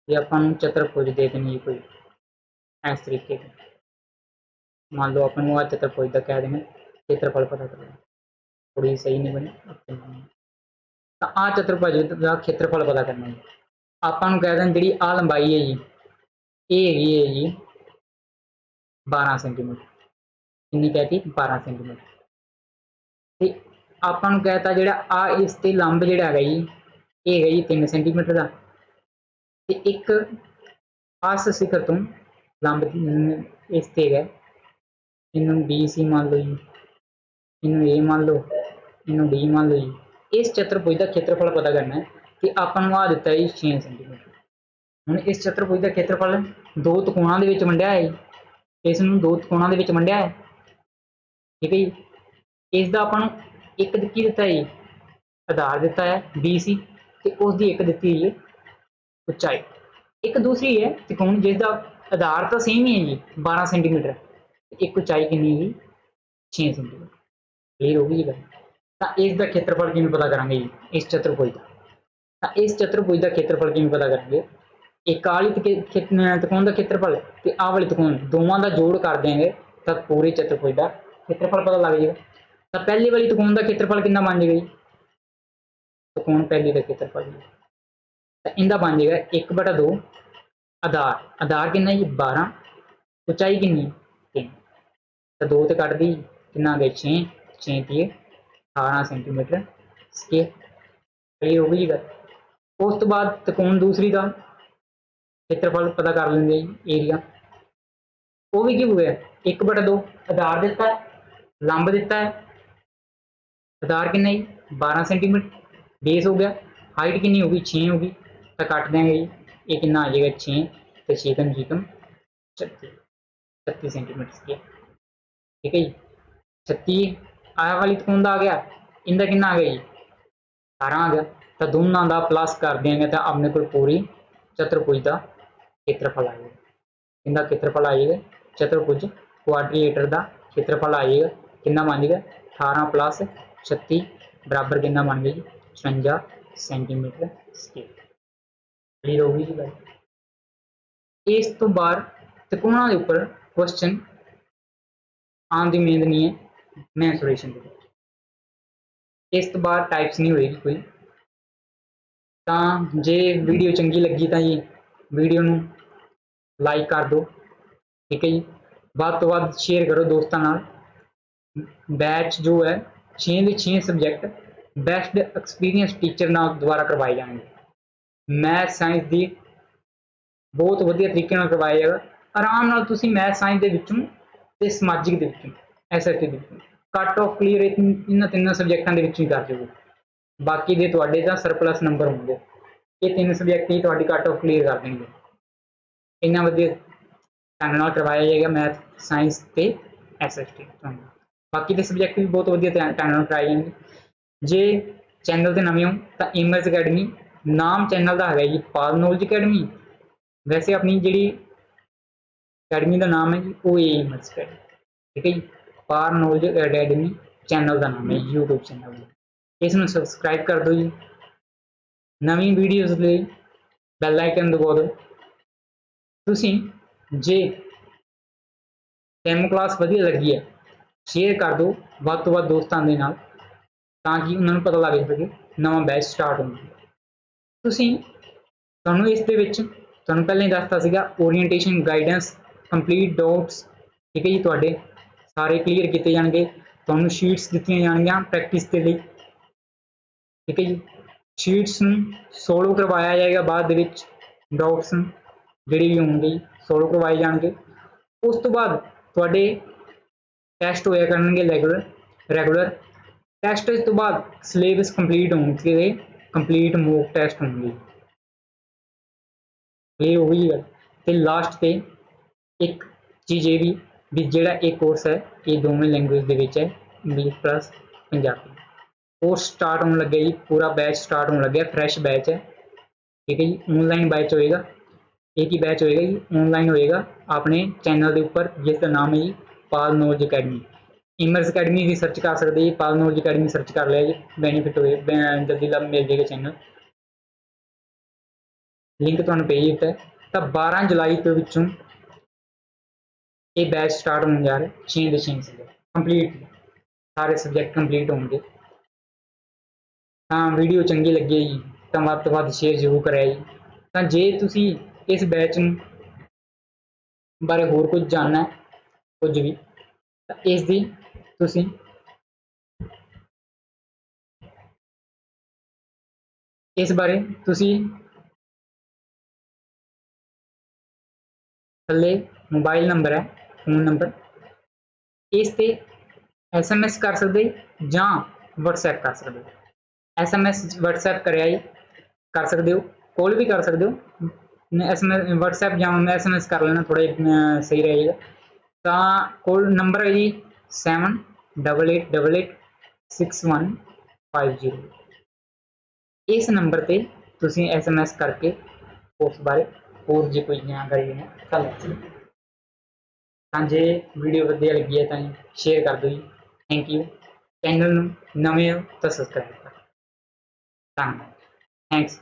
ਜੇ ਆਪਾਂ ਨੂੰ ਚਤੁਰਭੁਜ ਦੇ ਦੇਣੀ ਕੋਈ ਇਸ ਤਰੀਕੇ ਦੀ, ਮੰਨ ਲਓ ਆਪਾਂ ਨੂੰ ਆ ਚਤੁਰਭੁਜ ਦਾ ਕਹਿ ਦੇਣਾ ਖੇਤਰਫਲ ਪਤਾ ਕਰਨਾ, ਥੋੜੀ ਸਹੀ ਨਹੀਂ ਬਣੀ, ਤਾਂ ਆ ਚਤੁਰਭੁਜ ਦਾ ਖੇਤਰਫਲ ਪਤਾ ਕਰਨਾ ਜੀ। ਆਪਾਂ ਨੂੰ ਕਹਿ ਦੇਣ ਜਿਹੜੀ ਆ ਲੰਬਾਈ ਹੈ ਜੀ, ਇਹ ਹੈਗੀ ਹੈ ਜੀ 12 ਸੈਂਟੀਮੀਟਰ, ਕਿੰਨੀ ਕਹਿਤੀ 12 ਸੈਂਟੀਮੀਟਰ। ਤੇ ਆਪਾਂ ਨੂੰ ਕਹਿਤਾ ਜਿਹੜਾ ਆ ਇਸ ਤੇ ਲੰਬ ਜਿਹੜਾ ਹੈਗਾ ਜੀ, ਇਹ ਹੈਗਾ ਜੀ 3 ਸੈਂਟੀਮੀਟਰ ਦਾ, ਤੇ ਇੱਕ ਆਸ ਸਿਖਰ ਤੋਂ ਲੰਬ ਇਸ ਤੇ ਹੈਗਾ, ਇਹਨੂੰ BC ਮੰਨ ਲਓ ਜੀ, ਇਹਨੂੰ A ਮੰਨ ਲਓ, ਇਹਨੂੰ D ਮੰਨ ਲਓ ਜੀ। ਇਸ ਚਤੁਰਭੁਜ ਦਾ ਖੇਤਰਫਲ ਪਤਾ ਕਰਨਾ ਹੈ, ਤੇ ਆਪਾਂ ਨੂੰ ਆ ਦਿੱਤਾ ਜੀ 6 ਸੈਂਟੀਮੀਟਰ। ਹੁਣ ਇਸ ਚਤੁਰਭੁਜ ਦਾ ਖੇਤਰਫਲ ਦੋ ਤਕੋਣਾਂ ਦੇ ਵਿੱਚ ਵੰਡਿਆ ਹੈ, ਇਸ ਨੂੰ ਦੋ ਤਕੋਣਾਂ ਦੇ ਵਿੱਚ ਵੰਡਿਆ ਹੈ, ਠੀਕ ਹੈ ਜੀ। ਇਸ ਦਾ ਆਪਾਂ ਨੂੰ ਇੱਕ ਕੀ ਦਿੱਤਾ ਜੀ, ਆਧਾਰ ਦਿੱਤਾ ਹੈ BC, ਤੇ ਉਸ ਦੀ ਇੱਕ ਦਿੱਤੀ ਹੋਈ ਹੈ ਉਚਾਈ। ਇੱਕ ਦੂਸਰੀ ਹੈ ਤ੍ਰਿਕੋਣ ਜਿਸ ਦਾ ਆਧਾਰ ਤਾਂ ਸੇਮ ਹੀ ਹੈ ਜੀ 12 ਸੈਂਟੀਮੀਟਰ, ਇੱਕ ਉਚਾਈ ਕਿੰਨੀ ਹੈਗੀ 6 ਸੈਂਟੀਮੀਟਰ। ਕਲੀਅਰ ਹੋ ਗਈ ਜੀ ਗੱਲ। ਤਾਂ ਇਸ ਦਾ ਖੇਤਰਫਲ ਕਿਵੇਂ ਪਤਾ ਕਰਾਂਗੇ ਜੀ, ਇਸ ਚਤੁਰਭੁਜ ਦਾ, ਤਾਂ ਇਸ ਚਤੁਰਭੁਜ ਦਾ ਖੇਤਰਫਲ ਕਿਵੇਂ ਪਤਾ ਕਰਾਂਗੇ, ਇੱਕ ਵਾਲੀ ਤ੍ਰਿਕੋਣ ਦਾ ਖੇਤਰਫਲ ਤੇ ਆਹ ਵਾਲੀ ਤ੍ਰਿਕੋਣ ਦੋਵਾਂ ਦਾ ਜੋੜ ਕਰ ਦਿਆਂਗੇ ਤਾਂ ਪੂਰੇ ਚਤੁਰਭੁਜ ਦਾ ਖੇਤਰਫਲ ਪਤਾ ਲੱਗ ਜਾਏਗਾ। ਤਾਂ ਪਹਿਲੀ ਵਾਲੀ ਤ੍ਰਿਕੋਣ ਦਾ ਖੇਤਰਫਲ ਕਿੰਨਾ ਬਣ ਜਾਏਗਾ ਜੀ, ਤ੍ਰਿਕੋਣ ਪਹਿਲੀ ਦਾ ਖੇਤਰਫਲ, ਤਾਂ ਇਹਦਾ ਬਣ ਜਾਏਗਾ 1/2 ਆਧਾਰ, ਆਧਾਰ ਕਿੰਨਾ ਜੀ 12, ਉਚਾਈ ਕਿੰਨੀ 3, ਤਾਂ 2 ਤੇ ਕੱਟ ਦੀ ਕਿੰਨਾ ਆ ਗਿਆ 6, 6 ਤੀਏ 18 ਸੈਂਟੀਮੀਟਰ ਸਕੁਅਰ। ਕਲੀਅਰ ਹੋ ਗਈ ਜੀ ਗੱਲ। ਉਸ ਤੋਂ ਬਾਅਦ ਤ੍ਰਿਕੋਣ ਦੂਸਰੀ ਦਾ ਖੇਤਰਫਲ ਪਤਾ ਕਰ ਲੈਂਦੇ ਜੀ, ਏਰੀਆ, ਉਹ ਵੀ ਕੀ ਹੋ ਗਿਆ 1/2 ਆਧਾਰ ਦਿੱਤਾ ਹੈ, ਲੰਬ ਦਿੱਤਾ ਹੈ, ਆਧਾਰ ਕਿੰਨਾ ਜੀ 12 ਸੈਂਟੀਮੀਟਰ, ਬੇਸ ਹੋ ਗਿਆ, ਹਾਈਟ ਕਿੰਨੀ ਹੋ ਗਈ 6 ਹੋ ਗਈ, ਤਾਂ ਕੱਟ ਦਿਆਂਗੇ ਜੀ, ਇਹ ਕਿੰਨਾ ਆ ਜਾਏਗਾ 6 ਤੇ 6 ਜੀਕਮ 36 ਸੈਂਟੀਮੀਟਰ ਸਕੁਅਰ, ਠੀਕ ਹੈ ਜੀ। 36 ਆਹ ਵਾਲੀ ਤ੍ਰਿਕੋਣ ਦਾ ਆ ਗਿਆ, ਇਹਦਾ ਕਿੰਨਾ ਆ ਗਿਆ ਜੀ 18 ਆ ਗਿਆ, ਤਾਂ ਦੋਨਾਂ ਦਾ ਪਲੱਸ ਕਰ ਦਿਆਂਗੇ ਤਾਂ ਆਪਣੇ ਕੋਲ ਪੂਰੀ ਚਤੁਰਭੁਜ ਦਾ ਖੇਤਰਫਲ ਆ ਜਾਏਗਾ। ਇਹਦਾ ਖੇਤਰਫਲ ਆ ਜਾਏਗਾ ਚਤੁਰਭੁਜ ਕੁਆਡਰੀਲੇਟਰ ਦਾ ਖੇਤਰਫਲ ਆ ਜਾਏਗਾ, ਕਿੰਨਾ ਬਣ ਜਾਏਗਾ 18 + 36 ਬਰਾਬਰ ਕਿੰਨਾ ਬਣ ਗਿਆ ਜੀ 56 ਸੈਂਟੀਮੀਟਰ ਸਕੁਅਰ। ਕਲੀਅਰ ਹੋ ਗਈ ਜੀ ਗੱਲ। ਇਸ ਤੋਂ ਬਾਅਦ ਤ੍ਰਿਕੋਣਾਂ ਦੇ ਉੱਪਰ ਕੁਐਸਚਨ ਆਉਣ ਦੀ ਉਮੀਦ ਨਹੀਂ ਹੈ ਮੈਂਸੂਰੇਸ਼ਨ ਦੇ ਵਿੱਚ, ਇਸ ਤੋਂ ਬਾਅਦ ਟਾਈਪਸ ਨਹੀਂ ਹੋਏਗੀ ਕੋਈ। ਤਾਂ ਜੇ ਵੀਡੀਓ ਚੰਗੀ ਲੱਗੀ ਤਾਂ ਜੀ ਵੀਡੀਓ ਨੂੰ ਲਾਈਕ ਕਰ ਦਿਓ, ਠੀਕ ਹੈ ਜੀ। ਵੱਧ ਤੋਂ ਵੱਧ ਸ਼ੇਅਰ ਕਰੋ ਦੋਸਤਾਂ ਨਾਲ। ਬੈਚ ਜੋ ਹੈ 6 ਦੇ 6 ਸਬਜੈਕਟ ਬੈਸਟ ਐਕਸਪੀਰੀਅੰਸ ਟੀਚਰ ਨਾਲ ਦੁਆਰਾ ਕਰਵਾਏ ਜਾਣਗੇ। ਮੈਥ ਸਾਇੰਸ ਦੀ ਬਹੁਤ ਵਧੀਆ ਤਰੀਕੇ ਨਾਲ ਕਰਵਾਇਆ ਜਾਏਗਾ। ਆਰਾਮ ਨਾਲ ਤੁਸੀਂ ਮੈਥ ਸਾਇੰਸ ਦੇ ਵਿੱਚੋਂ ਤੇ ਸਮਾਜਿਕ ਦੇ ਵਿੱਚੋਂ SST ਦੇ ਵਿੱਚੋਂ ਕੱਟ ਆਫ ਕਲੀਅਰ ਇਹਨਾਂ ਤਿੰਨਾਂ ਸਬਜੈਕਟਾਂ ਦੇ ਵਿੱਚ ਹੀ ਕਰ ਜਾਓਗੇ। ਬਾਕੀ ਦੇ ਤੁਹਾਡੇ ਤਾਂ ਸਰਪਲਸ ਨੰਬਰ ਹੋਣਗੇ। ਇਹ 3 ਸਬਜੈਕਟ ਹੀ ਤੁਹਾਡੀ ਕੱਟ ਆਫ ਕਲੀਅਰ ਕਰ ਦੇਣਗੇ। ਇੰਨਾ ਵਧੀਆ ਢੰਗ ਨਾਲ ਕਰਵਾਇਆ ਜਾਏਗਾ ਮੈਥ ਸਾਇੰਸ ਤੇ SST। ਬਾਕੀ ਦੇ ਸਬਜੈਕਟ ਵੀ ਬਹੁਤ ਵਧੀਆ ਢੰਗ ਨਾਲ ਕਰਾਏ ਜਾਣਗੇ। ਜੇ ਚੈਨਲ ਤੇ ਨਵੇਂ ਹੋ ਤਾਂ ਏਮਰਸ ਅਕੈਡਮੀ ਨਾਮ ਚੈਨਲ ਦਾ ਹੈਗਾ ਜੀ ਪਾਲ ਨੌਲੇਜ ਅਕੈਡਮੀ। ਵੈਸੇ ਆਪਣੀ ਜਿਹੜੀ ਅਕੈਡਮੀ ਦਾ ਨਾਮ ਹੈ ਜੀ ਉਹ ਏਮਰਸ ਅਕੈਡਮੀ, ਠੀਕ ਹੈ ਜੀ। ਪਾਲ ਨੌਲੇਜ ਅਕੈਡਮੀ ਚੈਨਲ ਦਾ ਨਾਮ ਹੈ YouTube ਚੈਨਲ ਦਾ। ਇਸ ਨੂੰ ਸਬਸਕ੍ਰਾਈਬ ਕਰ ਦਿਓ ਜੀ। ਨਵੀਂ ਵੀਡੀਓਜ਼ ਲਈ ਬੈਲ ਆਈਕਨ ਦਬਾ ਦਿਓ। ਤੁਸੀਂ ਜੇ ਡੈਮੋ ਕਲਾਸ ਵਧੀਆ ਲੱਗੀ ਹੈ ਸ਼ੇਅਰ ਕਰ ਦਿਓ ਵੱਧ ਤੋਂ ਵੱਧ ਦੋਸਤਾਂ ਦੇ ਨਾਲ, ਤਾਂ ਕਿ ਉਹਨਾਂ ਨੂੰ ਪਤਾ ਲੱਗ ਸਕੇ ਨਵਾਂ ਬੈਚ ਸਟਾਰਟ ਹੋਣਾ। ਤੁਸੀਂ ਤੁਹਾਨੂੰ ਇਸ ਦੇ ਵਿੱਚ ਤੁਹਾਨੂੰ ਪਹਿਲਾਂ ਹੀ ਦੱਸਤਾ ਸੀਗਾ ਓਰੀਐਂਟੇਸ਼ਨ ਗਾਈਡੈਂਸ ਕੰਪਲੀਟ ਡਾਊਟਸ, ਠੀਕ ਹੈ ਜੀ। ਤੁਹਾਡੇ ਸਾਰੇ ਕਲੀਅਰ ਕੀਤੇ ਜਾਣਗੇ। ਤੁਹਾਨੂੰ ਸ਼ੀਟਸ ਦਿੱਤੀਆਂ ਜਾਣਗੀਆਂ ਪ੍ਰੈਕਟਿਸ ਦੇ ਲਈ, ਠੀਕ ਹੈ ਜੀ। ਸ਼ੀਟਸ ਨੂੰ ਸੋਲਵ ਕਰਵਾਇਆ ਜਾਏਗਾ ਬਾਅਦ ਦੇ ਵਿੱਚ। ਡਾਊਟਸ ਜਿਹੜੇ ਵੀ ਹੋਣਗੇ ਸੋਲਵ ਕਰਵਾਏ ਜਾਣਗੇ। ਉਸ ਤੋਂ ਬਾਅਦ ਤੁਹਾਡੇ ਟੈਸਟ ਹੋਇਆ ਕਰਨਗੇ ਰੈਗੂਲਰ ਟੈਸਟ ਤੋਂ ਬਾਅਦ ਸਿਲੇਬਸ ਕੰਪਲੀਟ ਹੋਣਗੇ, ਕੰਪਲੀਟ ਮੋਕ ਟੈਸਟ ਹੋਣਗੇ। ਇਹ ਉਹੀ ਹੈ। ਤੇ ਲਾਸਟ ਤੇ ਇੱਕ ਚੀਜ਼ ਇਹ ਵੀ ਜਿਹੜਾ ਇਹ ਕੋਰਸ ਹੈ ਇਹ ਦੋਵੇਂ ਲੈਂਗੁਏਜ ਦੇ ਵਿੱਚ ਹੈ, English plus Punjabi. Course start ਹੋਣ ਲੱਗਿਆ ਜੀ, ਪੂਰਾ ਬੈਚ ਸਟਾਰਟ ਹੋਣ ਲੱਗਿਆ, ਫਰੈਸ਼ ਬੈਚ ਹੈ, ਠੀਕ ਹੈ ਜੀ। ਆਨਲਾਈਨ ਬੈਚ ਹੋਏਗਾ, ਇੱਕ ਹੀ ਬੈਚ ਹੋਏਗਾ ਜੀ, ਆਨਲਾਈਨ ਹੋਏਗਾ ਆਪਣੇ ਚੈਨਲ ਦੇ ਉੱਪਰ ਜਿਸ ਦਾ ਨਾਮ ਹੈ ਜੀ ਪਾਲ ਨੌਲੇਜ ਅਕੈਡਮੀ। ਏਮਰਸ ਅਕੈਡਮੀ ਵੀ ਸਰਚ ਕਰ ਸਕਦੇ ਜੀ, ਪਾਲ ਨੌਲੇਜ ਅਕੈਡਮੀ ਸਰਚ ਕਰ ਲਿਆ ਜੀ, ਬੈਨੀਫਿਟ ਹੋਏ ਜਲਦੀ ਲੱਭ ਮਿਲ ਜਾਏਗਾ ਚੈਨਲ। ਲਿੰਕ ਤੁਹਾਨੂੰ ਭੇਜ ਦਿੱਤਾ ਹੈ। ਤਾਂ 12 ਜੁਲਾਈ ਦੇ ਵਿੱਚੋਂ ਇਹ ਬੈਚ ਸਟਾਰਟ ਹੋਣ ਜਾ ਰਿਹਾ 6 ਦੇ 6 ਸਬਜੈਕਟ ਕੰਪਲੀਟ, ਸਾਰੇ ਸਬਜੈਕਟ ਕੰਪਲੀਟ ਹੋਣਗੇ। ਤਾਂ ਵੀਡੀਓ ਚੰਗੀ ਲੱਗੀ ਜੀ ਤਾਂ ਵੱਧ ਤੋਂ ਵੱਧ ਸ਼ੇਅਰ ਜ਼ਰੂਰ ਕਰਿਆ ਜੀ। ਤਾਂ ਜੇ ਤੁਸੀਂ ਇਸ ਬੈਚ ਨੂੰ ਬਾਰੇ ਹੋਰ ਕੁਝ ਜਾਣਨਾ ਹੈ ਕੁਝ ਵੀ ਤਾਂ ਇਸ ਦੀ ਤੁਸੀਂ ਇਸ ਬਾਰੇ ਤੁਸੀਂ ਥੱਲੇ ਮੋਬਾਈਲ ਨੰਬਰ ਹੈ, ਫੋਨ ਨੰਬਰ, ਇਸ ਤੇ SMS ਕਰ ਸਕਦੇ ਜਾਂ WhatsApp ਕਰ ਸਕਦੇ ਹੋ। SMS WhatsApp ਕਰਿਆ ਜੀ ਕਰ ਸਕਦੇ ਹੋ, ਕਾਲ ਵੀ ਕਰ ਸਕਦੇ ਹੋ। SMS WhatsApp ਜਾਂ SMS ਕਰ ਲੈਣਾ ਥੋੜਾ ਸਹੀ ਰਹੇਗਾ। ਤਾਂ ਕੋਲ ਨੰਬਰ ਹੈ ਜੀ 7888615150। ਇਸ ਨੰਬਰ ਤੇ ਤੁਸੀਂ SMS ਕਰਕੇ ਉਸ ਬਾਰੇ ਹੋਰ ਜੇ ਕੋਈ ਜਾਣਕਾਰੀ ਲੈਣਾ ਤਾਂ ਲੈ ਸਕਦੇ। ਤਾਂ ਜੇ ਵੀਡੀਓ ਵਧੀਆ ਲੱਗੀ ਹੈ ਤਾਂ ਸ਼ੇਅਰ ਕਰ ਦਿਓ ਜੀ। Thank you. ਚੈਨਲ ਨੂੰ ਨਵੇਂ ਹੋ ਤਾਂ ਸਬਸਕ੍ਰਾਈਬ ਕਰੋ। ਧੰਨਵਾਦ। ਥੈਂਕਸ।